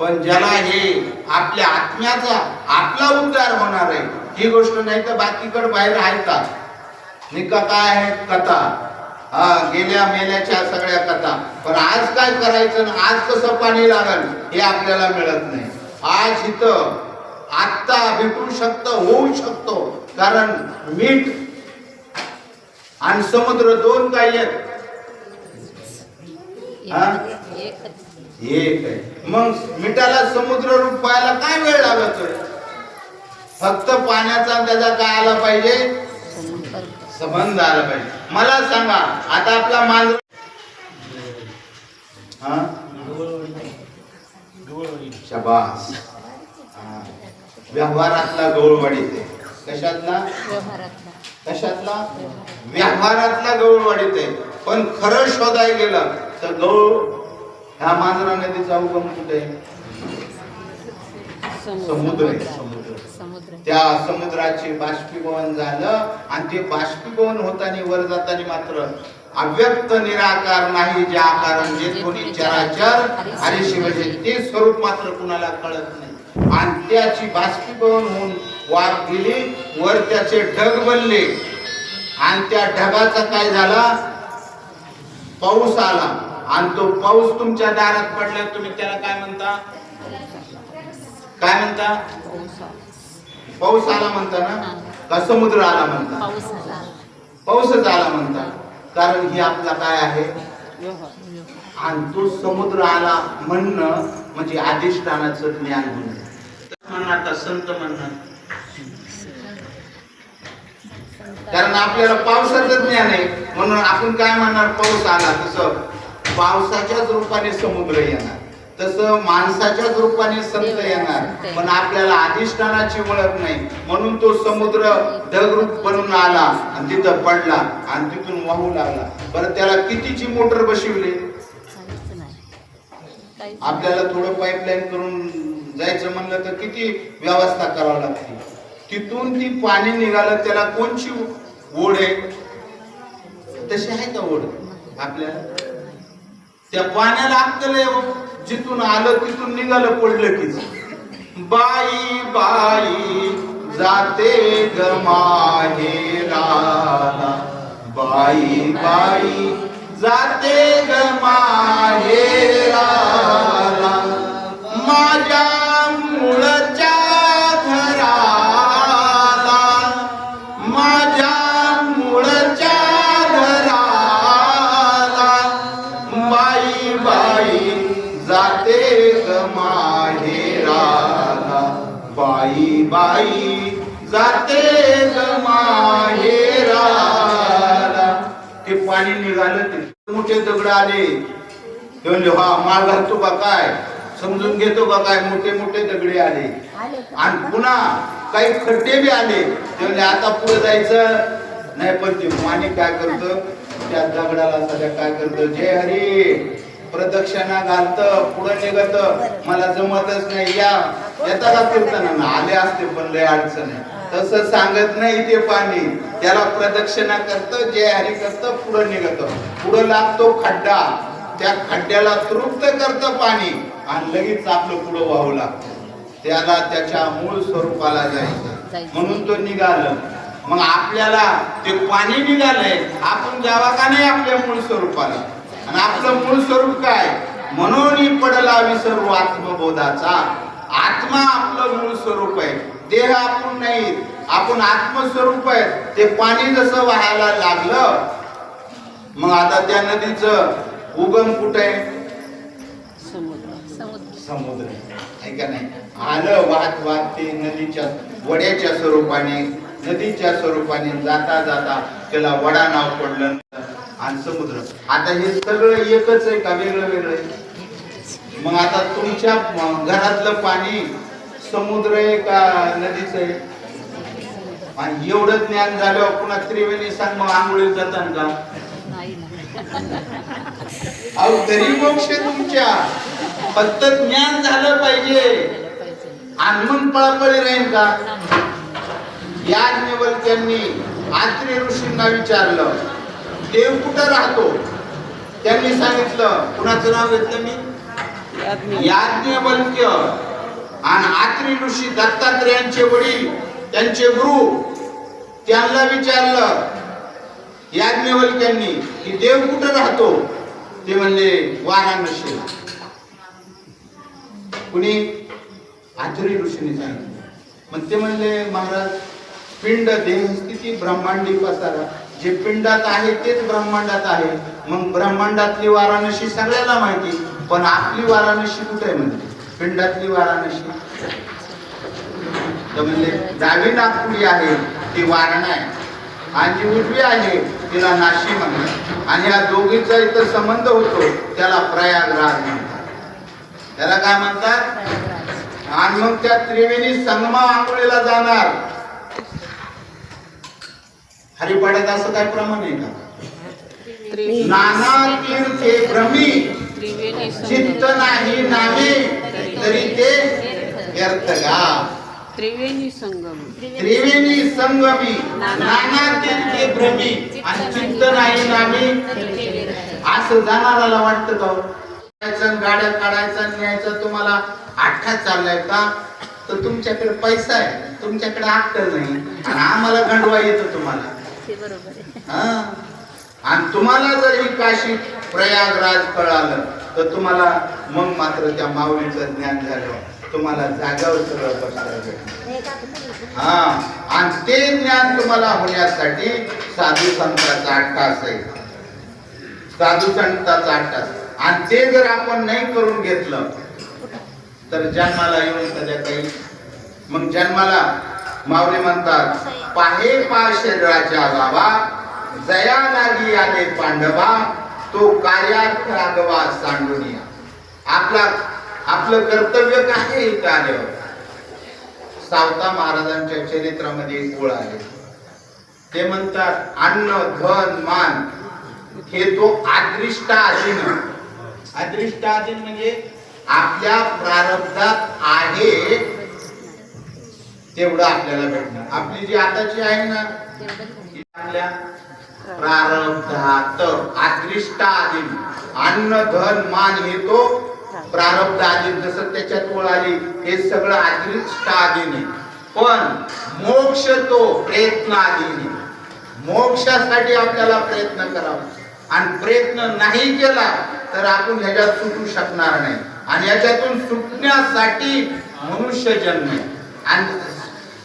पण ज्याला हे आपल्या आत्म्याचा आपला उद्धार होणार आहे ही गोष्ट नाही तर बाकीकडे बाहेर आहे का? निका काय आहेत कथा, गेल्या मेल्याच्या सगळ्या कथा. पण आज काय करायचं, आज कसं पाणी लागल हे आपल्याला मिळत नाही. आज इथं आत्ता भेटू शकतं, होऊ शकतो. कारण मीठ आणि समुद्र दोन काय आहेत? एक आहे. मग मिठाला समुद्र रूप व्हायला काय वेळ लागतोय? फक्त पाण्याचा त्याचा काय आला पाहिजे? संबंध आला पाहिजे. मला सांगा, आता आपला मांजर शाबास, व्यवहारातला गवळवाडी ते. कशातला? कशातला? व्यवहारातला गवळवाडीत आहे. पण खरं शोधाय गेलं तर गवळ ह्या मांजरा नदीचा उगम कुठे आहे? समुद्र आहे. समुद्र. त्या समुद्राचे बाष्पीभवन झालं आणि ते बाष्पीभवन होताना वर जाताना मात्र अव्यक्त निराकार नाही जे आकार जे कोणी चराचर हरी शिवजे ते स्वरूप मात्र कुणाला कळत नाही. आणि त्याची बाष्पीभवन होऊन वाफ गेली, वर त्याचे ढग बनले आणि त्या ढगाचा काय झाला? पाऊस आला. आणि तो पाऊस तुमच्या दारात पडला, तुम्ही त्याला काय म्हणता? काय म्हणता? पाऊस आला म्हणता ना, का समुद्र आला म्हणता? पाऊसच आला म्हणता. कारण ही आपला काय आहे? आणि तो समुद्र आला म्हणणं म्हणजे अधिष्ठानाचं ज्ञान म्हणणं. संत म्हणणं. कारण आपल्याला पावसाचं ज्ञान आहे म्हणून आपण काय म्हणणार? पाऊस आला. तसं पावसाच्याच रूपाने समुद्र येणार, तसं माणसाच्याच रूपाने संत येणार. पण आपल्याला अधिष्ठानाची ओळख नाही म्हणून तो समुद्र ढगरूप बनून आला आणि तिथं पडला आणि तिथून वाहू लागला. बरं, त्याला कितीची मोटर बसवली? आपल्याला थोडं पाईपलाईन करून जायचं म्हणलं तर किती व्यवस्था करावी लागते. तिथून ती पाणी निघालं, त्याला कोणची ओढ आहे? तशी आहे का ओढ आपल्याला? त्या पाण्याला अक्कल आहे, जिथून आलं तिथून निघालं पडलं की. बाई बाई जाते ग माहेराला, बाई बाई जाते ग माहेराला, माझ्या मुळच्या घराला, माझ्या मुळच्या घराला, बाई बाई जाते ग माहेराला, बाई बाई जाते ग माहेराला. ते पाणी निघालं, ते मोठे दगड आले. ते म्हणले, हा माळ घालतो का काय? समजून घेतो का काय मोठे मोठे दगडे आले आणि पुन्हा काही खड्डे बी आले ते म्हणले आता पुढे जायचं नाही. पण ते माने काय करतं त्या दगडाला सध्या काय करतं, जय हरी प्रदक्षिणा घालतं पुढे निघत, मला जमतच नाही या येता का कीर्तनानं आले असते पण लय अडचण आहे. तसं सांगत नाही ते पाणी, त्याला प्रदक्षिणा करतं जय हरी करतं पुढे निघत, पुढे लागतो खड्डा, त्या खड्ड्याला तृप्त करतं पाणी आणि लगेच आपलं पुढं वाहू लागतं. त्याला त्याच्या मूळ स्वरूपाला जायचं म्हणून तो निघालं. मग आपल्याला ते पाणी निघालंय, आपण जावा का नाही आपल्या मूळ स्वरूपाला. आणि आपलं मूळ स्वरूप काय, म्हणून पडला विसरू आत्मबोधाचा. आत्मा आपलं मूळ स्वरूप आहे, देह आपण नाही, आपण आत्मस्वरूप आहे. ते पाणी जसं वाहायला लागलं, मग आता त्या नदीचं उगम कुठे आहे, समुद्र आहे का नाही. आलं वाहत वाहत ते नदीच्या वड्याच्या स्वरूपाने, नदीच्या स्वरूपाने जाता जाता त्याला वडा नाव पडलं आणि समुद्र. आता हे सगळं एकच आहे का वेगळं वेगळं आहे. मग आता तुमच्या घरातलं पाणी समुद्र आहे का नदीच आहे. आणि एवढं ज्ञान झाल्यावर पुन्हा त्रिवेणी सांग मग आंघोळीत जातात का. अहो तरी मोक्ष तुमच्या, फक्त ज्ञान झालं पाहिजे. आनमन पळापळी राहील का. याज्ञवल्क्यांनी आत्रेय ऋषींना विचारलं देव कुठं राहतो. त्यांनी सांगितलं, कुणाचं नाव घेतलं मी, याज्ञवल्क्य. आणि आत्रेय ऋषी दत्तात्रेयांचे वडील, त्यांचे गुरु, त्यांना विचारलं याज्ञवल्क्यांनी की देव कुठं राहतो. ते म्हणले वाराणसी. कुणी, आत्रेय ऋषींनी सांगितलं. मग ते म्हणले महाराज पिंड देह स्थिती ब्रह्मांडी पसारा, जे पिंडात आहे तेच ब्रह्मांडात आहे. मग ब्रह्मांडातली वाराणसी सगळ्याला माहिती, पण आपली वाराणसी कुठे आहे म्हणते, पिंडातली वाराणसी. तर म्हणले डावी नागपुरी आहे ती वारणा आहे, आणि जी उजवी आहे तिला नाशिक म्हणतात. आणि या दोघीचा इथं संबंध होतो त्याला प्रयागराज म्हणतात. त्याला काय म्हणतात. आणि मग त्या त्रिवेणी संगमा आंघोळीला जाणार. हरिपाड्यात असं काय प्रमाण आहे का. नाना तीर्थे भ्रमी चित्त नाही नामे तरी ते व्यर्थ गा. त्रिवेणी संगमी, त्रिवेणी संगमी नाना तीर्थे भ्रमी आणि चित्त नाही नामे. असं जाणाराला वाटतं का गाड्या काढायचा न्यायचा तुम्हाला आठा चाललाय का. तर तुमच्याकडे पैसा आहे, तुमच्याकडे अक्कल नाही, आणि आम्हाला गंडवा येतो तुम्हाला. आणि तुम्हाला जर ही काशी प्रयागराज कळालं तर तुम्हाला मग मात्र त्या माऊलीचं ज्ञान झालं, तुम्हाला जागावर सगळं बसता. आणि ते ज्ञान तुम्हाला होण्यासाठी साधू संतांचा अट्टास आहे, साधू संतांचा अट्टास. आणि ते जर आपण नाही करून घेतलं तर जन्माला येऊन सध्या काही. मग जन्माला माऊली म्हणतात पाहे पा शरीराच्या गावा, जया लागी आले पांडवा, तो कार्यात रागवा सांडूनिया. आपलं कर्तव्य काय आहे इथं आल्यावर. सावता महाराजांच्या चरित्रामध्ये एक ओळ आहे, ते म्हणतात अन्न धन मान हे तो अदृष्टाधीन. अदृष्टाधीन म्हणजे आपल्या प्रारब्धात आहे तेवढं आपल्याला भेटणार. आपली जी आताची आहे ना आपल्या प्रारब्धात. अदृष्टाधीन अन्न धन मान हे तो प्रारब्धाधीन. जसं त्याच्यात ओळ आली हे सगळं अदृष्टाधीन आहे. पण मोक्ष तो प्रयत्नाधीन आहे. मोक्षासाठी आपल्याला प्रयत्न करावा, आणि प्रयत्न नाही केला तर आपण ह्याच्यात सुटू शकणार नाही. आणि याच्यातून सुटण्यासाठी मनुष्य जन्म आहे. आणि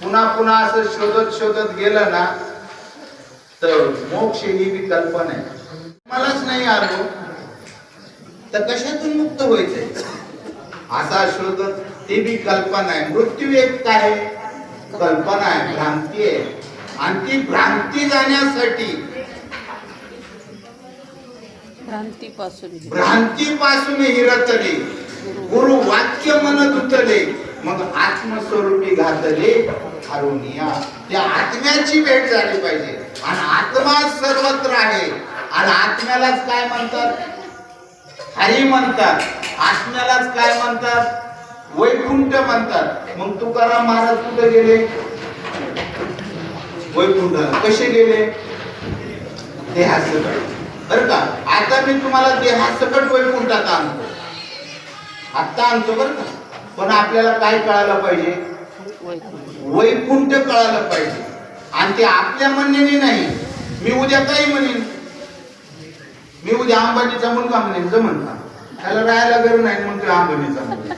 पुन्हा पुन्हा असं शोधत शोधत गेलं ना तर मोक्ष ही बी कल्पना आहे. मलाच नाही आलो तर कशातून मुक्त व्हायचंय असा शोधत, ती बी कल्पना आहे. मृत्यू एक काय कल्पना आहे, भ्रांती आहे. आणि ती भ्रांती जाण्यासाठी भ्रांतीपासून ही रचली गुरु वाक्य म्हणत उतरले, मग आत्मस्वरूपी घातले हरून या. त्या आत्म्याची भेट झाली पाहिजे. आणि आत्मा सर्वत्र आहे. आणि आत्म्यालाच काय म्हणतात? हरी म्हणतात. आत्म्यालाच काय म्हणतात? वैकुंठ म्हणतात. मग तुकाराम महाराज कुठे गेले? वैकुंठाला. कसे गेले? देहासकट. बरं का? आता मी तुम्हाला देहासकट वैकुंठात आणतो. आता आणतो बरं का? पण आपल्याला काय कळायला पाहिजे? वैकुंठ कळायला पाहिजे. आणि ते आपल्या म्हणण्याने नाही. मी उद्या काही म्हणेन, मी उद्या अंबानीचा मुलगा म्हणेन, जमन का? त्याला राहायला घर नाही म्हणतो अंबानीचा मुलगा.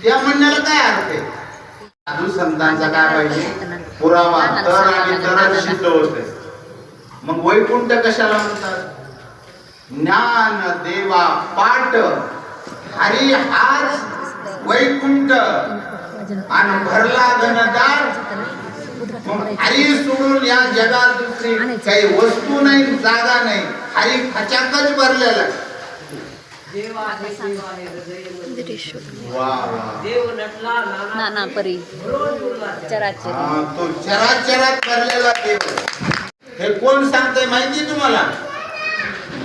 त्या म्हणण्याला काय अर्थ आहे? साधू संतांचा काय पाहिजे? पुरावा. तर आणि तरच सिद्ध होते. मग वैकुंठ कशाला म्हणतात? ज्ञान देवा पाठ हरी हाच वैकुंठ. आणि भरला घनदार. मग हरी सोडून या जगात दुसरी काही वस्तू नाही, जागा नाही. हरी खचाखच भरलेला. नाना परी चराचर तो चराचरात भरलेला देव. हे कोण सांगतंय माहिती तुम्हाला?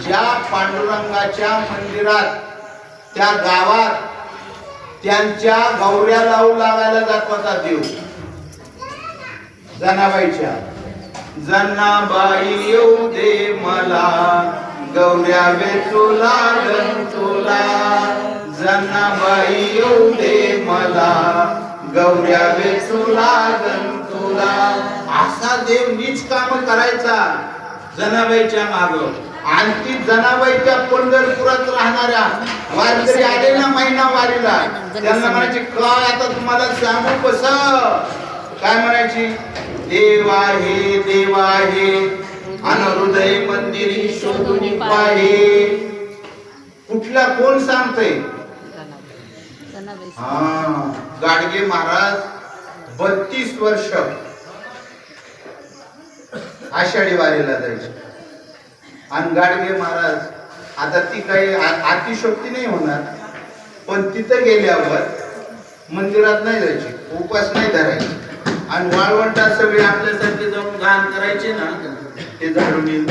ज्या पांडुरंगाच्या मंदिरात, त्या गावात त्यांच्या गौऱ्या लावू लागायला जात होता देव. जनाबाईच्या, जनाबाई येऊ दे मला, गौऱ्या वेचू लागन तुला. जनाबाई येऊ दे मला, गौऱ्या वेचू लागन तुला. असा देव नीच काम करायचा जनाबाईच्या माग. आणि ती जनाबाईच्या पंढरपुरात राहणाऱ्या वारकरी आले ना महिना वारीला, त्यांना म्हणायची काय आता तुम्हाला सांगू कसं? काय म्हणायची? देव आहे, देव आहे, अन हृदय मंदिरी शोधून पाहे. कुठला कोण सांगतय? गाडगे महाराज 32 वर्ष आषाढी वारीला जायचे. आणि गाडगे महाराज, आता ती काही अतिशोक्ती नाही होणार, पण तिथं गेल्यावर मंदिरात नाही जायची, उपास नाही धरायची. आणि वाळवंटात सगळे आपल्यासारखे जाऊन गाण करायचे ना, ते झाडून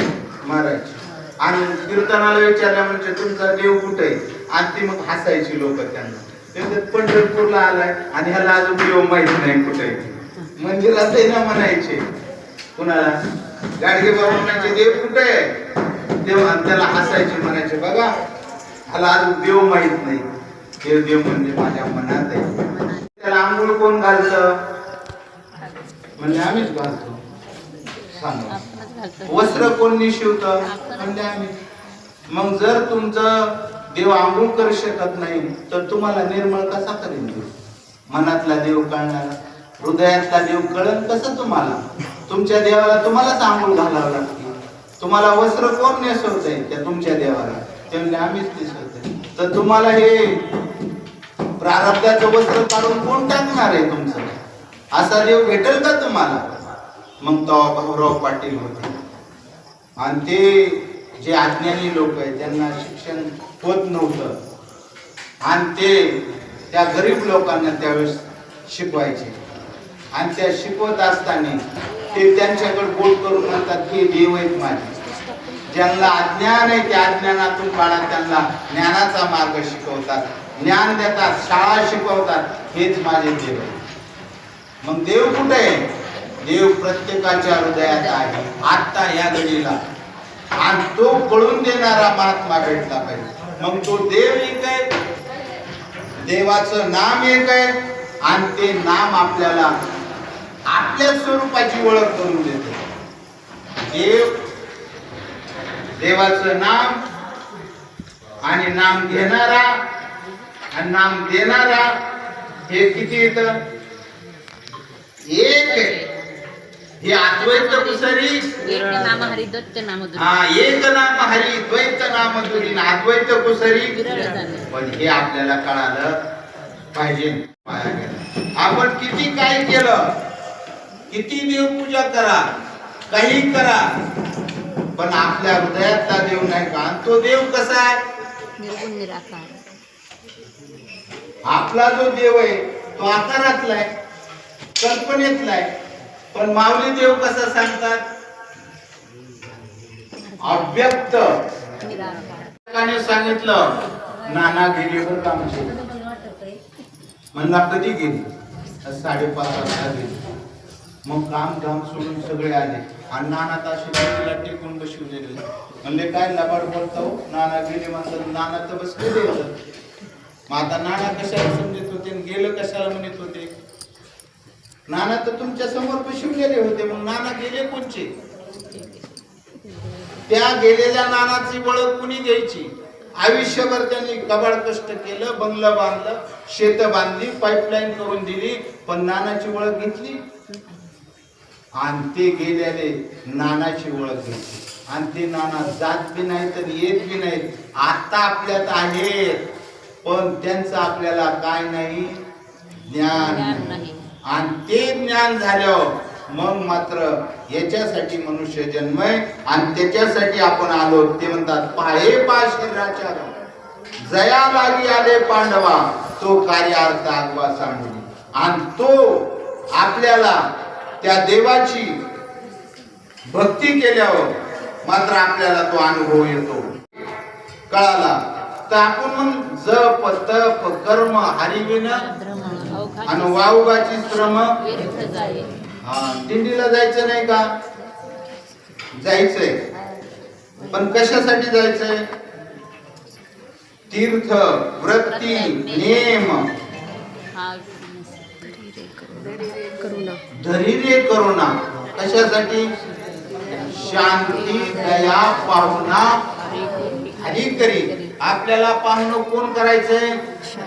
मारायचे. आणि कीर्तनाला विचारल्या म्हणजे तुमचा देव कुठे? आणि ती मग हसायची लोक त्यांना. ते पंढरपूरला आलाय आणि ह्याला अजून देव माहित नाही कुठे. मंदिरात ना म्हणायचे कुणाला? गाडगे बाबा म्हणायचे देव कुठे आहे? तेव्हा त्याला हसायचे, म्हणायचे बघा ह्याला अजून देव माहित नाही. देव देव म्हणजे माझ्या मनात आहे. त्याला आंघोळ कोण घालतं? म्हणजे आम्हीच घालतो. सांगा. वस्त्र कोण निशिवतं? म्हणजे आम्ही. मग जर तुमचं देव आंघोळ करू शकत नाही तर तुम्हाला निर्मळ कसा करेल देव? मनातला देव कळणार, हृदयातला देव कळण कसं तुम्हाला? तुमच्या देवाला तुम्हालाच आंघोळ घालावं लागते. तुम्हाला वस्त्र कोण नेसवत आहे त्या तुमच्या देवाला? ते म्हणजे आम्हीच नेसवतोय. तर तुम्हाला हे प्रारब्धाचं वस्त्र काढून कोण टाकणार आहे तुमचं? असा देव भेटेल का तुम्हाला? मग तो भाऊराव पाटील होते. आणि ते जे अज्ञानी लोक आहेत त्यांना शिक्षण होत नव्हतं, आणि ते त्या गरीब लोकांना त्यावेळेस शिकवायचे. आणि त्या शिकवत असताना ते त्यांच्याकडे बोट करून म्हणतात की देव आहेत माझे. ज्यांना अज्ञान आहे त्या अज्ञानातून काढा, त्यांना ज्ञानाचा मार्ग शिकवतात, ज्ञान देतात, शाळा शिकवतात. हेच माझे देव आहे. मग देव कुठे आहे? देव प्रत्येकाच्या हृदयात आहे आता या घडीला. आणि तो कळून देणारा महात्मा भेटला पाहिजे. मग तो देव एक आहे, देवाचं नाम एक आहे, आणि ते नाम आपल्याला आपल्या स्वरूपाची ओळख करून देते. देव, देवाचं नाम आणि नाम घेणारा आणि नाम देणारा हे किती येतं? एक आहे. हे अद्वैत कुसरी एक नाम हरी द्वैत नाम दुरी. एक नाम हरी द्वैत नाम दुरी, अद्वैत कुसरी. पण हे आपल्याला कळालं पाहिजे. आपण किती काय केलं, किती देवपूजा करा, काही करा, पण आपल्या हृदयातला देव नाही का? तो देव कसा आहे? निर्गुण निराकार. आपला जो देव आहे तो आकारातला आहे, कल्पनेतला आहे, पण माऊली देव कसा सांगतात? अव्यक्त. एकाने सांगितलं नाना गेली बरं का आमची. म्हणला कधी गेली? 5:30 वाजता गेली. मग काम धाम सोडून सगळे आले आणि नाना ताशी तिला टेकून बसवलेले. म्हणले काय लबाड बोलतो? नाना गेले म्हणतात. नाना तर बस गेले. मग आता नाना कशाला समजत होते आणि गेलं कशाला म्हणत होते? नाना तर तुमच्या समोर बसवलेले होते, मग नाना गेले कोणचे? त्या गेलेल्या नानाची ओळख कुणी द्यायची? आयुष्यभर त्यांनी कबाड कष्ट केलं, बंगलं बांधलं, शेत बांधली, पाईपलाईन करून दिली, पण नानाची ओळख घेतली? आणि ते गेलेले नानाची ओळख घेतली. आणि ते नाना जात बी नाहीत आणि येत बी नाहीत. आता आपल्यात आहेत, पण त्यांचं आपल्याला काय नाही? ज्ञान नाही. आणि ते ज्ञान झाल्यावर मग मात्र याच्यासाठी मनुष्य जन्म आहे आणि त्याच्यासाठी आपण आलो. ते म्हणतात पाहे पा शरीराच्या जया लागी आले पांडवा, तो कार्यार्थ आगवा सांडली. आणि तो आपल्याला त्या देवाची भक्ती केल्यावर मात्र आपल्याला तो अनुभव येतो. कळाला तर आपण मग जप तप कर्म हरिविन आणि वाऊगाची श्रम. दिंडीला जायचं नाही का? जायचंय, पण कशासाठी जायचंय? तीर्थ वृत्ती नेम धैर्य करुणा. कशासाठी? शांती दया पाहुणा हरी करी. आपल्याला पाहुणं कोण करायचंय?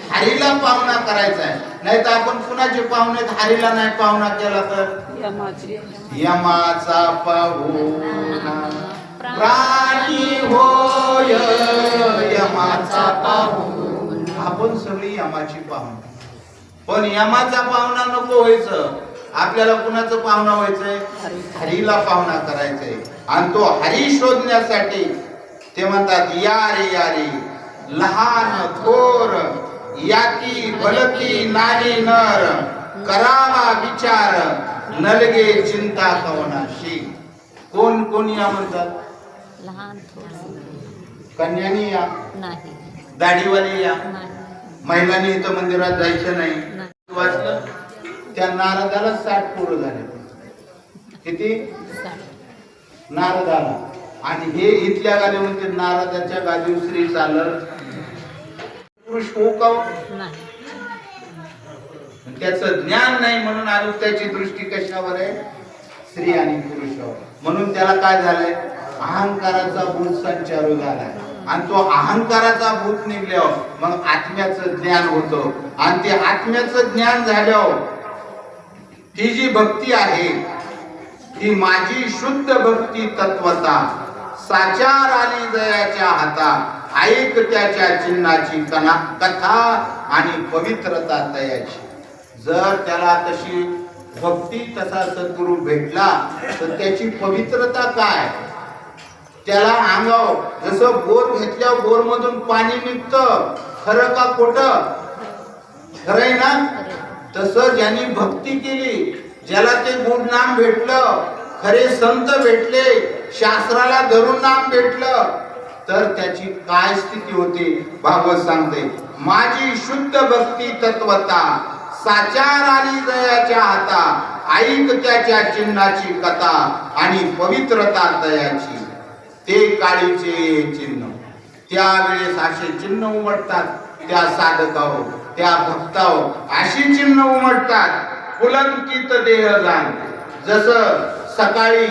हरीला पाहुणा करायचाय. नाही तर आपण कुणाचे पाहुणे? हरीला नाही पाहुणा केला तर यमाचा पाहुणा प्राणी होय, यमाचा पाहुणा. आपण सगळी यमाची पाहुणा, पण यमाचा पाहुणा नको व्हायचं. आपल्याला कुणाचं पाहुणा व्हायचंय? हरीला पाहुणा करायचंय. आणि तो हरी शोधण्यासाठी ते म्हणतात या रे या रे लहान थोर याती भलती नारी नर, करावा विचार नलगे चिंता कवनाशी. कोण कोण या म्हणतात? लहान कन्यानी या नाही, दाढीवाली या. नाही. महिलांनी इथं मंदिरात जायचं नाही. वाचलं त्या नारदाला 60 पोरं झाले. किती? नारदाला. आणि हे इथल्या गादी म्हणते नारदाच्या गादीवर स्त्री चालत पुरुष हो का? त्याचं ज्ञान नाही म्हणून आज त्याची दृष्टी कशावर आहे? स्त्री आणि पुरुषावर. म्हणून त्याला काय झालंय? अहंकाराचा भूत संचारू झालाय. आणि तो अहंकाराचा भूत निघल्यावर मग आत्म्याचं ज्ञान होतं. आणि ते आत्म्याचं ज्ञान झाल्यावर ती जी भक्ती आहे ती माझी शुद्ध भक्ती तत्वता. साचार आली जयाच्या हाता, ऐक त्याच्या चिन्हाची कथा आणि पवित्रता तयाची. जर त्याला तशी भक्ती तसा सद्गुरू भेटला तर त्याची पवित्रता काय? त्याला अंगाव जसं बोर घेतल्यावर बोर मधून पाणी निघतं, खरं का खोटं? खरंय ना? तसं ज्यांनी भक्ती केली, ज्याला ते गुड नाम भेटलं, खरे संत भेटले, शास्त्राला धरून नाम भेटलं, तर त्याची काय स्थिती होते? भागवत सांगते माझी शुद्ध भक्ती तत्वता, साचार आली जयाच्या हाता, ऐक त्याच्या चिन्हाची कथा आणि पवित्रता दयाची. ते काळीचे चिन्ह. त्यावेळेस असे चिन्ह उमटतात त्या साधकावर, त्या भक्तावर. अशी चिन्ह उमटतात पुलंकित देह जाण. जसं सकाळी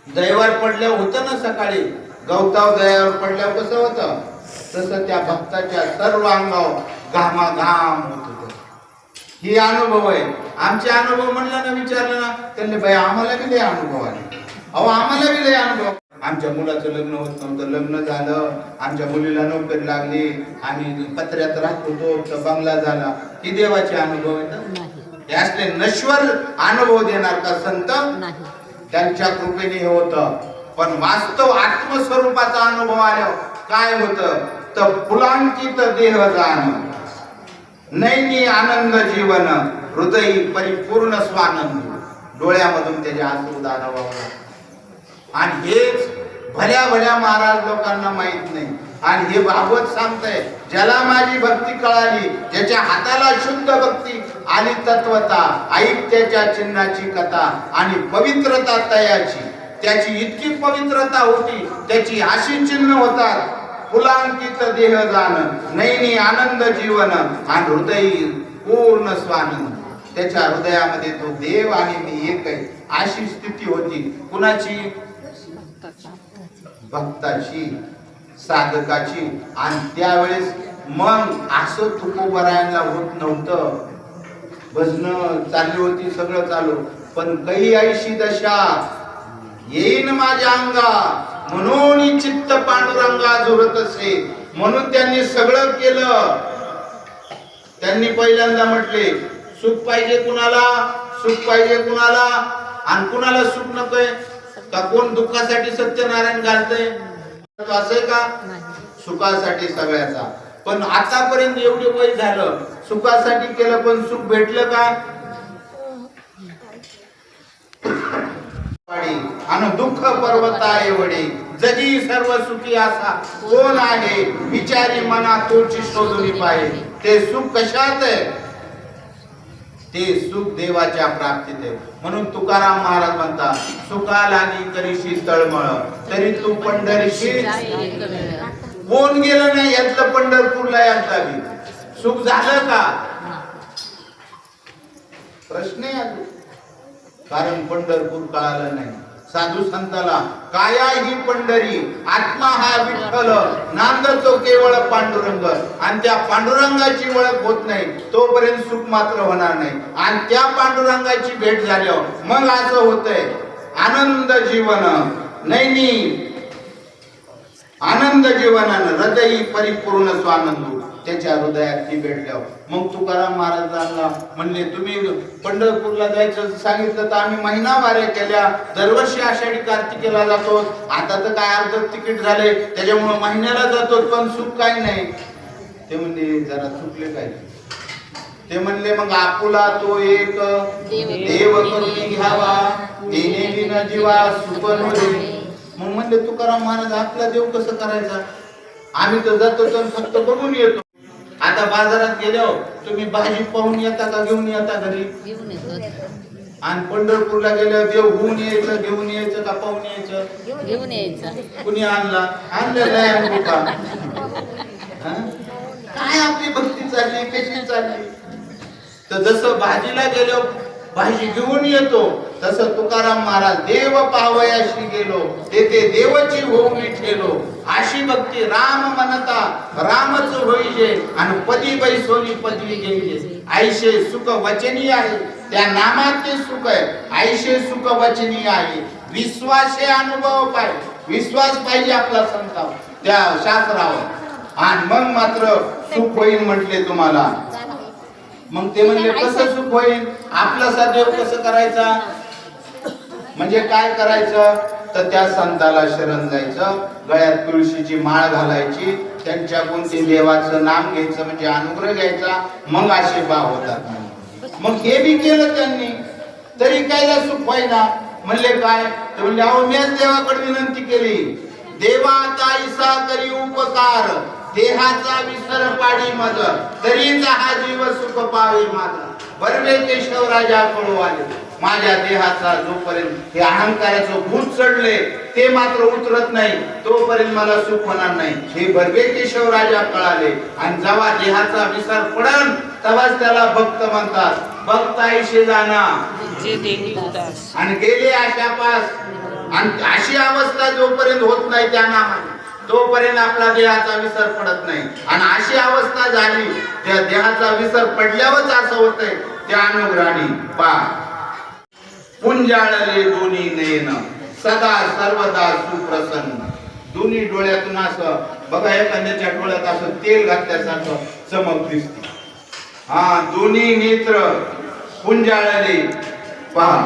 दैवावर पडल्यावर होतं ना, सकाळी गवताव दयावर पडल्यावर कसं होतं, तसं त्या भक्ताच्या सर्व अंगावर घामाघाम होत होतं. ही अनुभव आहे. आमचे अनुभव म्हणलं ना, विचारलं ना, त्यांनी बाई आम्हाला बी लय अनुभव आले. अहो आम्हाला बी लय अनुभव. आमच्या मुलाचं लग्न होत नव्हतं, लग्न झालं. आमच्या मुलीला नोकरी लागली, आम्ही पत्र्यात राहत होतो, तर बंगला झाला. ही देवाचे अनुभव आहेत. हे असले नश्वर अनुभव देणार का संत? त्यांच्या कृपेने हे होतं. पण वास्तव आत्मस्वरूपाचा अनुभव आल्यावर काय होतं? तर फुलांकित देह जाण. नैनी आनंद जीवन हृदयी परिपूर्ण स्वानंद. डोळ्यामधून त्याचे अश्रू दारावा. आणि हेच भल्या भल्या महाराज लोकांना माहित नाही. आणि हे भागवत सांगतंय, ज्याला माझी भक्ती कळाली, ज्याच्या हाताला शुद्ध भक्ती आली तत्वता, ऐक्याच्या चिन्हाची कथा आणि पवित्रता तयाची. त्याची इतकी पवित्रता होती, त्याची अशी चिन्ह होतात, पुलांकित देह जाण, नैनी आनंद जीवन आणि हृदय पूर्ण स्वानंद. त्याच्या हृदयामध्ये तो देव आणि मी एक आहे अशी स्थिती होती. कुणाची? भक्ताची, साधकाची. आणि त्यावेळेस मग असं तुकोबरायला होत नव्हतं. भजन चालली होती, सगळं चालू, पण काही ऐशी दशा येईन माझ्या अंगा, म्हणून चित्त पांडुरंगा जुरत असे. म्हणून त्यांनी सगळं केलं. त्यांनी पहिल्यांदा म्हटले, सुख पाहिजे कुणाला, सुख पाहिजे कुणाला, आणि कुणाला सुख नकोय का? कोण दुःखासाठी सत्यनारायण घालतंय? असं का? सुखासाठी सगळ्याचा. पण आतापर्यंत एवढे वय झालं, सुखासाठी केलं, पण सुख भेटलं का? आणि दुःख पर्वता एवढे जगी सर्व सुखी असा कोण आहे, विचारी मना तोची शोधून पाहिजे. ते सुख कशात आहे? ते सुख देवाच्या प्राप्तीत आहे. म्हणून तुकाराम महाराज म्हणतात, सुखा लागी करीशी तळमळ, तरी तू पंढरीशी. कोण गेलं नाही यातलं पंढरपूरला यातला बी सुख झालं का? प्रश्न आहे. कारण पंढरपूर कळालं नाही साधू संताला. काया ही पंढरी, आत्मा हा विठ्ठल, नांदतो केवळ पांडुरंग. आणि त्या पांडुरंगाची ओळख होत नाही तोपर्यंत सुख मात्र होणार नाही. आणि त्या पांडुरंगाची भेट झाल्यावर मग असं होतंय, आनंद जीवन नैनी आनंद जीवनानं हृदयी परिपूर्ण स्वानंद. त्याच्या हृदयात ती भेटल्यावर मग तुकाराम महाराजांना म्हणले, तुम्ही पंढरपूरला जायचं सांगितलं तर आम्ही महिना वाऱ्या केल्या, दरवर्षी आषाढी कार्तिकेला जातो. आता तर काय अर्ध तिकीट झाले, त्याच्यामुळे महिन्याला जातो, पण सुख काही नाही. ते म्हणले, जरा चुकले काय? ते म्हणले, मग आपुला तो एक देव करून घ्यावा, देणे विना जीवा सुख नव्हे. मग म्हणले तुकाराम महाराज, आपला देव कसं करायचा? आम्ही तर जातो तर फक्त बघून येतो. आता बाजारात गेल्यावर तुम्ही भाजी पाहून येता का घेऊन येता घरी? घेऊन येतो. आणि पंढरपूरला गेल्यावर देव घेऊन यायचं, घेऊन यायचं का पाहून यायचं? घेऊन यायचं. कुणी आणला? आणलेलं आहे का? काय आपली भक्ती चालली, कशी चालली? तर जसं भाजीला गेल्यावर भाजी घेऊन येतो, तसं तुकाराम महाराज देव पावयाशी गेलो, तेथे देवची होऊन ठेलो. अशी भक्ती राम म्हणता रामच होईजे, आणि पदी बैसोनी पदवी घेईजे. आईशे सुख वचनी आहे, त्या नामात ते सुख आहे. आईशे सुख वचनी आहे, विश्वासे अनुभव पाहिजे. विश्वास पाहिजे आपला संतावर, त्या शास्त्रावर, आणि मग मात्र सुख होईल म्हटले तुम्हाला. मग ते म्हणले, कसं सुख होईल? आपला देव कसं करायचा? म्हणजे काय करायचं? तर त्या संताला शरण जायचं, गळ्यात तुळशीची माळ घालायची, त्यांच्याकडून ते देवाचं नाम घ्यायचं, म्हणजे अनुग्रह घ्यायचा. मग असे भाव होतात. मग हे बी केलं त्यांनी, तरी कायला सुख व्हायना. म्हणले काय? तर म्हणले, अहो मीच देवाकडे विनंती केली, देवा ताईसा करी उपकार, देहाचा विसर पाडी मज, तरीच हा जीव सुख पावे माझा. बर्वे केशव राजा कळू आले, माझ्या देहाचा जोपर्यंत हे अहंकाराचं भूत चढले ते मात्र उतरत नाही, तोपर्यंत मला सुख होणार नाही. हे बर्वे केशव राजा कळाले. आणि जेव्हा देहाचा विसर पडन तेव्हाच त्याला भक्त म्हणतात. भक्त आईशे जाना आणि गेले आशापास. आणि अशी अवस्था जोपर्यंत होत नाही त्या नामाने, तोपर्यंत आपला देहाचा विसर पडत नाही. आणि अशी अवस्था झाली, त्या देहाचा विसर पडल्यावरच असं होतंय, त्या अनुग्रहाने पा पुंजाळले दोन्ही नयन, सदा सर्वदा सुप्रसन्न. दोन्ही डोळ्यातून असं बघा, एखाद्याच्या डोळ्यात असं तेल घातल्यासारखं चमक दिसते. हा, दोन्ही नेत्र पुंजाळले पहा,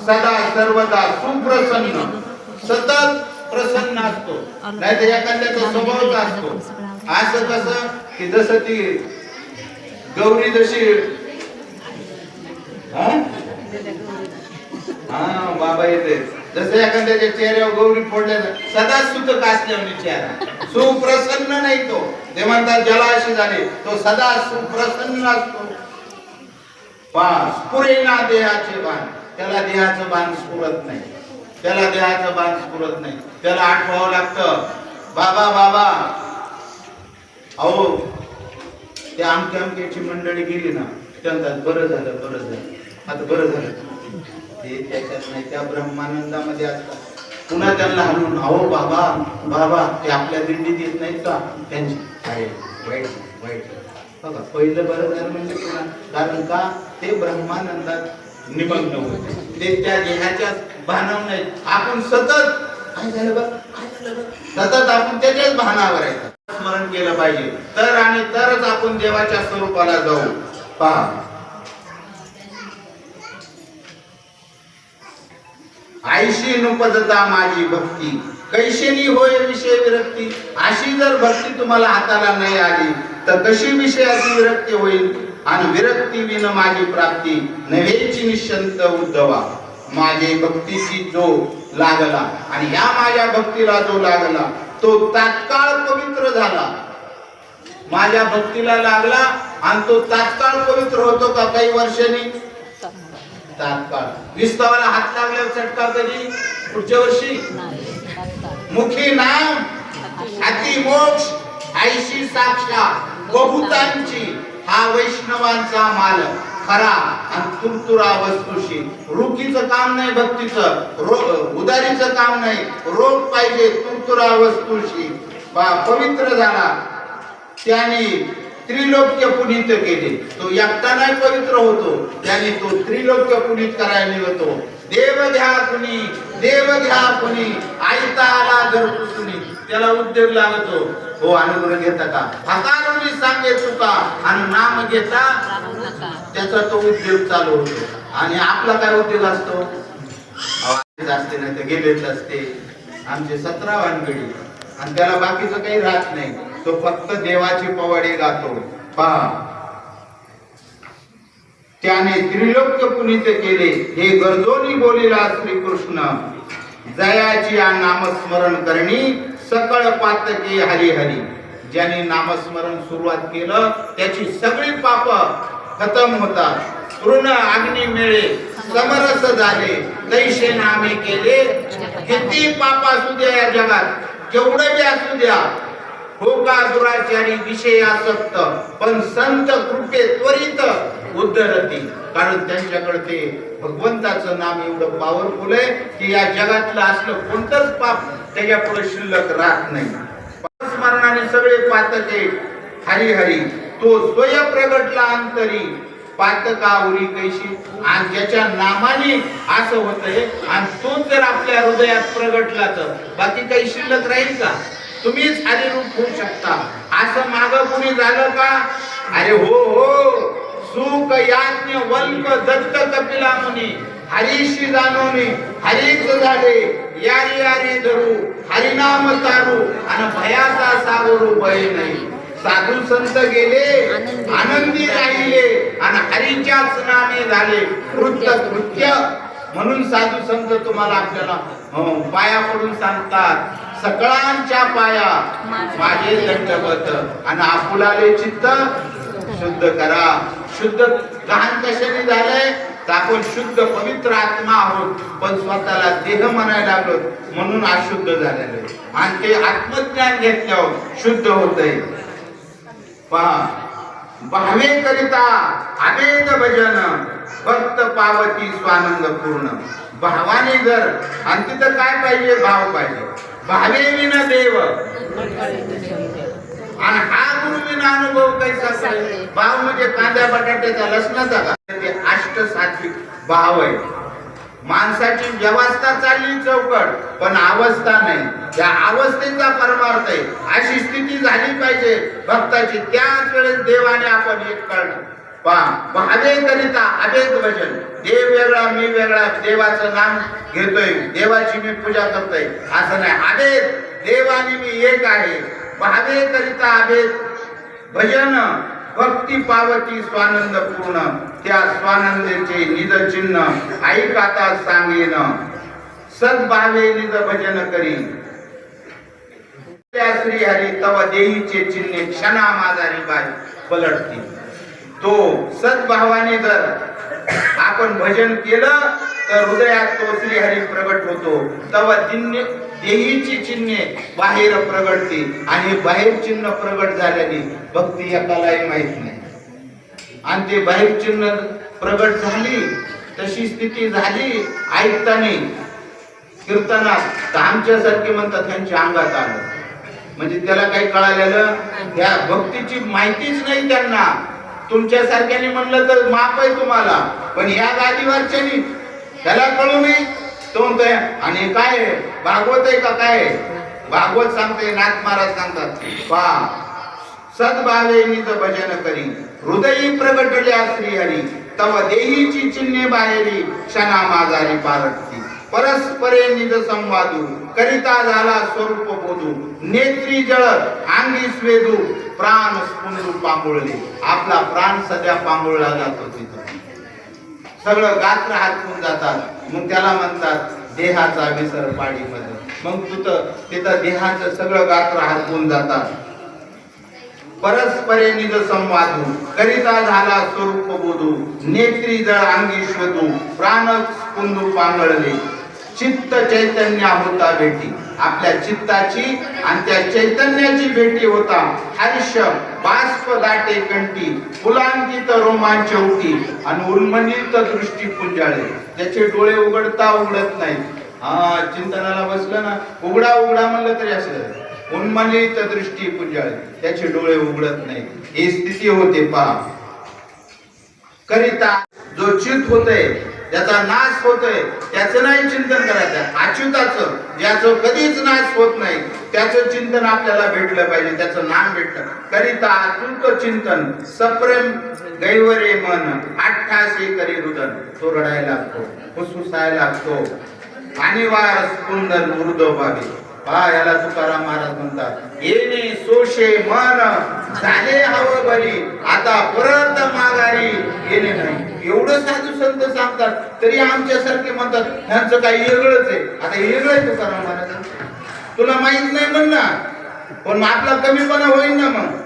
सदा सर्वदा सुप्रसन्न, सतत प्रसन्न असतो. नाहीतर एखाद्याचा स्वभावच असतो. असं कसं की जसं ती गौरी जशी हा बाबा येते जसं एखाद्याच्या चेहऱ्यावर गौरी फोडल्या सदा सुतक असल्याने चेहरा सुप्रसन्न नाही तो. ते म्हणतात ज्याला अशी झाले तो सदा सुप्रसन्न असतो. पुरेना देहाचे बाण, त्याला देहाचं बाण स्फुरत नाही, त्याला देहाचं बाण स्फुरत नाही. त्याला आठवावं लागतं बाबा बाबा अहो ते आमच्याची मंडळी गेली ना त्यांना बरं झालं बरं झालं आता बरं झालं. ते त्याच्यात नाही, त्या ब्रह्मानंदामध्ये असतात. पुन्हा त्यांना हलवून अहो बाबा बाबा ते आपल्या दिंडीत येत नाहीत का त्यांची आहे वाईट वाईट बघा पहिलं बरं झालं म्हणजे पुन्हा कारण का ते ब्रह्मानंदात निमग्न होते, ते त्या देहाच्या भानावर नाही. आपण सतत काय झालं बघ काय झालं बघ सतत आपण त्याच्याच भानावर आहे स्मरण केलं पाहिजे तर आणि तरच आपण देवाच्या स्वरूपाला जाऊ. पहा आईशी नुपजता माझी भक्ती कैशेनी होय विषय विरक्ती. अशी जर भक्ती तुम्हाला हाताला नाही आली तर कशी विषयाची विरक्ती होईल. आणि विरक्ती विन माझी प्राप्ती नव्हेची निश्चंत उद्धवा. माझे भक्तीची जो लागला आणि या माझ्या भक्तीला जो लागला तो तात्काळ पवित्र झाला. माझ्या भक्तीला लागला आणि तो तात्काळ पवित्र होतो का काही वर्षांनी तात्काळ. विस्तवाला हात लागल्यावर चटका कधी पुढच्या वर्षी मुखी नाम हाती मोक्ष आईशी साक्षात बहुतांची. हा वैष्णवांचा माल खरा आणि तुरतुरा वस्तुशी. रुखीचं काम नाही भक्तीचं, उदारीचं काम नाही, रोग पाहिजे तुरतुरा वस्तुशी. पवित्र झाला त्याने त्रिलोक्य पुनीत केले. तो एकटा नाही पवित्र होतो, त्याने तो त्रिलोक्य पुनीत करायला निघतो. देव घ्या कुणी देव घ्या कुणी आईता आला घर पुसुनी. त्याला उद्योग लागतो हो अनुग्रह घेता का हकारून सांगे चुका आणि नाम घेता त्याचा तो उद्योग चालू होतो. आणि आपला काय उद्योग असतो असते नाही तर गेलेच असते आमचे 17 वानगडी आणि त्याला बाकीचं काही राहत नाही. तो फक्त देवाची पवाडी गातो. पहा त्याने त्रिलोक्य पुनीत केले हे गरजोनी बोलिला श्रीकृष्ण. जयाची नामस्मरण करणी सकळ पातकी हरी हरी. ज्याने नामस्मरण सुरुवात केलं त्याची सगळी पाप खतम होतात. तृण अग्नी मिळे समरस झाले तैसे नामे केले. किती पाप असू द्या या जगात केवढे बी असू द्या हो का दुराचारी विषय आसक्त पण संत कृपे त्वरित उद्धरती. कारण त्यांच्याकडे ते भगवंताचं नाम एवढं पॉवरफुल आहे की या जगातलं असलं कोणतंच पाप त्याच्या पुढे शिल्लक राहत नाही. स्मरणाने सगळे पातके हरी हरी. तो स्वयं प्रगटला अंतरी पातका उरी कैशी. आणि ज्याच्या नामाने असं होतंय आणि तो जर आपल्या हृदयात प्रगटला तर बाकी काही शिल्लक राहील का. तुम्हीच हरिरूप होऊ शकता. असं माग कोणी झालं का. अरे हो हो सुख याज्ञ वल्क दत्त कपिला मुनी हरीशी जाणवणे हरीच झाले यारी यारी धरू हरिनाम तारू आणि भयाचा सागरू भय नाही. साधू संत गेले आनंदी राहिले आणि हरीच्याच नामे झाले कृत्य कृत्य. म्हणून साधू संत तुम्हाला आपल्याला पाया पडून सांगतात सकळांच्या पाया माझे दंडवत आणि आपुलाले चित्त शुद्ध करा. शुद्ध लहान कशाने झालंय तर आपण शुद्ध पवित्र आत्मा आहोत पण स्वतःला देह म्हणायला लागलो म्हणून अशुद्ध झालेले. आणि ते आत्मज्ञान घेतल्यावर शुद्ध होतंय. पहा भावे करिता अभेद भजन भक्त पावती स्वानंद पूर्ण. भावाने जर आणि तिथं काय पाहिजे भाव पाहिजे. भावे विना देव आणि हा गुरु विना अनुभव कैसा. भाव म्हणजे कांद्या बटाट्याचा लसणाचा का. ते अष्ट सात्विक भाव आहे. माणसाची व्यवस्था चालली चौकट पण अवस्था नाही. या अवस्थेचा परमार्थ आहे. अशी स्थिती झाली पाहिजे भक्ताची. त्याच वेळेस देवाने आपण एक कळणं. भावे करिता अभेद भजन. देव वेगळा मी वेगळा देवाचं नाम घेतोय देवाची मी पूजा करतोय असं नाही. अभेद देव आणि मी एक आहे. भावे करिता अभेद भजन भक्ती पावती स्वानंद पूर्ण, त्या स्वानंदाचे निज चिन्ह ऐकाता सांगेन, सद्भावे निज भजन करी, त्या श्री हरी तव देहीचे चिन्हे क्षणा माजारी बाय पलटती. तो सद्भावाने जर आपण भजन केलं तर हृदयात तो श्री हरी प्रगट होतो. तव देहीची चिन्हे बाहेर प्रगटते आणि बाहेर चिन्ह प्रगट झाल्याने भक्ती एकालाही माहित नाही. आणि ते बाहेर चिन्ह प्रगट झाली तशी स्थिती झाली ऐकताना कीर्तनात तर आमच्यासारखे म्हणतात त्यांच्या अंगात आलं. म्हणजे त्याला काही कळालेलं त्या भक्तीची माहितीच नाही त्यांना. तुमच्या सारख्याने म्हणलं तर माफ आहे तुम्हाला, पण या गादीवरच्यानी त्याला कळू नये. तो म्हणतोय आणि काय भागवत आहे का काय? भागवत सांगते, नाथ महाराज सांगतात पहा, सद्भावे निज भजन करी, हृदयी प्रगटल्या श्रीहरी, तव देहीची चिन्हे बाहेरी क्षणा माजारी पारटती. परस्परे निज संवादू, करिता झाला स्वरूप बोधू, नेत्री जळ अंगी स्वेदू, प्राण स्पुंदू पांगुळले. आपला प्राण सध्या पांगुळला जातो तिथं, सगळं गात्र हातून जातात. मग त्याला म्हणतात देहाचा विसर पाडीमध्ये. मग तिथं देहाचं सगळं गात्र हातून जातात. परस्परे निज संवादू, करिता झाला स्वरूप बोधू, नेत्री जळ अंगी श्वदू, प्राण स्पुंदू पांगळले. चित्त चैतन्य होता भेटी, आपल्या चित्ताची आणि त्या चैतन्याची भेटी होता. हर्ष बाष्प दाटे कंठी, पुलांकित रोमांच उठी, आणि उन्मलित दृष्टी पुंजाळे. त्याचे डोळे उघडता उघडत नाही. चिंतनाला बसलं ना, उघडा उघडा म्हणलं तरी असं उन्मलित दृष्टी पुंजाळे, त्याचे डोळे उघडत नाही. ही स्थिती होते पहा. करिता जो चित होतय, ज्याचा नाश होतोय, त्याचं नाही चिंतन करायचं. अच्युताचं ज्याचं कधीच नाश होत नाही त्याचं चिंतन आपल्याला भेटलं पाहिजे, त्याचं नाम भेटलं. करिता अच्युत चिंतन, सप्रेम गैवरे मन, अठ्ठासे करी रुदन. तो रडायला लागतो, फुसफुसायला लागतो, आणि वार स्पुंदन मृदो भावी. पहा, याला तुकाराम महाराज म्हणतात, येणे सोशे मन झाले हवं बरी, आता परत माघारी येणे नाही. एवढं साधू संत सांगतात तरी आमच्यासारखे म्हणतात ह्यांचं काही वेगळंच आहे. आता वेगळं आहे तुकाराम महाराज, तुला माहित नाही म्हण ना, पण आपला कमीपणा होईल ना मग.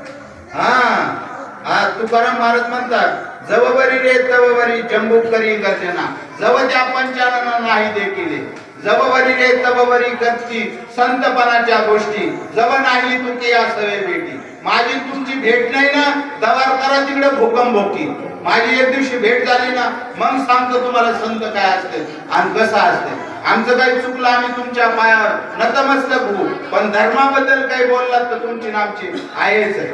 तुकाराम महाराज म्हणतात, जवबरी रे तवबरी जंबू करी गर्जना, जव त्या पंचानना नाही देखील, जवबरी रे तवबरी करती संतपणाच्या गोष्टी, जव नाही तू के सवे भेटी. माझी तुमची भेट नाही ना, दवार करा तिकडे भूकंप भोकी. माझी एक दिवशी भेट झाली ना, मग सांगतो तुम्हाला संत काय असते आणि कसं असते. आमचं काही चुकलं आम्ही तुमच्या पायावर नतमस्तक होऊ, पण धर्माबद्दल काही बोललात तर तुमची नामची आहेच आहे.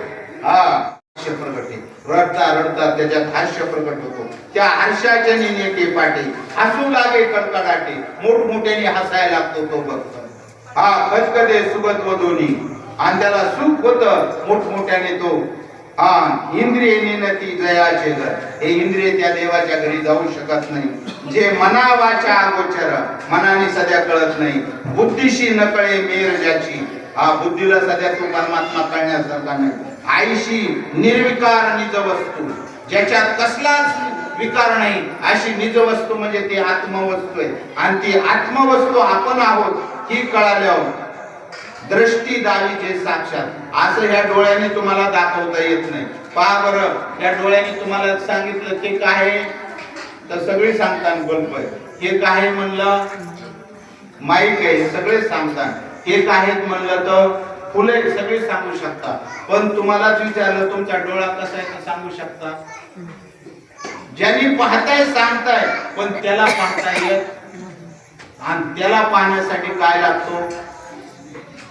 हास्य प्रगटे, रडता रडता त्याच्यात हास्य प्रकट होतो. त्या हर्षाच्या नेके पाटे हसू लागे कडकडाटे, मोठमोठ्याने हसायला लागतो तो भक्त. खचकदे सुगत वधोनी, आणि त्याला सुख होत मोठमोठ्याने तो. इंद्रिय नेनती जयाचे घर, हे इंद्रिय त्या देवाच्या घरी जाऊ शकत नाही. जे मना वाचा अगोचर, मनाने सध्या कळत नाही. बुद्धीशी न कळे मेर ज्याची, बुद्धीला सध्या तो परमात्मा कळण्यासारखा नाही. आईशी निर्विकार निज वस्तू, ज्याच्यात कसलाच विकार नाही अशी निज वस्तू म्हणजे ती आत्मवस्तू आहे. आणि ती आत्मवस्तू आपण आहोत ही कळाल्यावर दृष्टी दावी जे साक्षात, असं ह्या डोळ्याने तुम्हाला दाखवता येत नाही. पहा बरं, या डोळ्याने तुम्हाला सांगितलं ते काय आहे तर सगळे सांगतात बल्ब आहे. हे काय म्हणलं माईक आहे, सगळे सांगतात. हे काय म्हणलं तर फुले, सगळे सांगू शकता. पण तुम्हालाच विचारलं तुमचा डोळा कसा आहे तर सांगू शकता. ज्यांनी पाहताय सांगताय, पण त्याला पाहता येत, आणि त्याला पाहण्यासाठी काय लागतो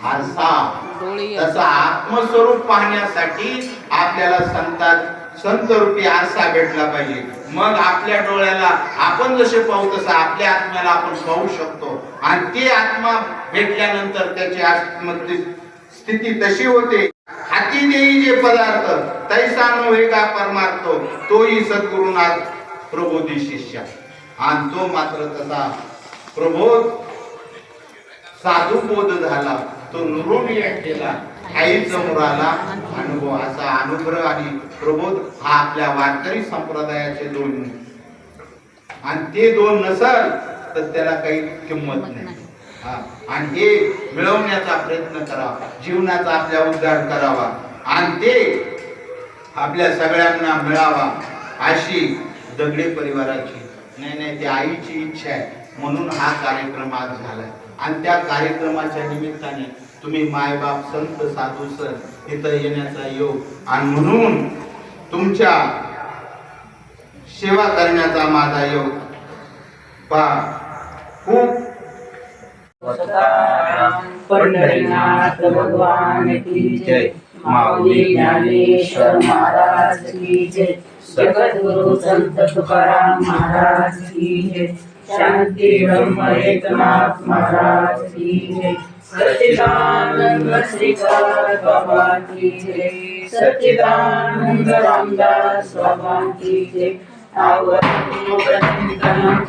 आरसा. तसा आत्मस्वरूप पाहण्यासाठी आपल्याला संत रूपी आरसा भेटला पाहिजे. मग आपल्या डोळ्याला आपण जसे पाहू तसं आपल्या आत्म्याला आपण पाहू शकतो. आणि ती आत्मा भेटल्यानंतर त्याची स्थिती तशी होते. हाती देई जे पदार्थ तैसा नव्हे का परमार्थ, तोही सद्गुरुनाथ प्रबोधी शिष्य. आणि तो मात्र तसा प्रबोध साधू बोध झाला, तो नुरून केला, आईचा मुराला अनुभव. असा अनुग्रह आणि प्रबोध हा आपल्या वारकरी संप्रदायाचे दोन, आणि ते दोन नसल तर त्याला काही किंमत नाही. आणि हे मिळवण्याचा प्रयत्न करावा, जीवनाचा आपल्या उद्धार करावा आणि ते आपल्या सगळ्यांना मिळावा अशी दगडे परिवाराची नाही ती आईची इच्छा आहे. म्हणून हा कार्यक्रम आज झालाय आणि त्या कार्यक्रमाच्या निमित्ताने तुम्ही मायबाप संत साधू सर इथं येण्याचा योग आणि म्हणून तुमच्या सेवा करण्याचा माझा योग खूप. पंढरीनाथ भगवान की जय. माऊली ज्ञानेश्वर महाराज की जय. जगद्गुरु संत तुकाराम महाराज की जय. शांती ब्रह्म एकनाथ महाराज की जय. सच्चिदानंद श्रीपाद बाबा की जय. सच्चिदानंद रामदास बाबा की जय.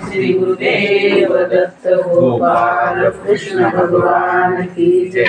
श्री गुरुदेव दत्त गोपाल कृष्ण भगवान की जय.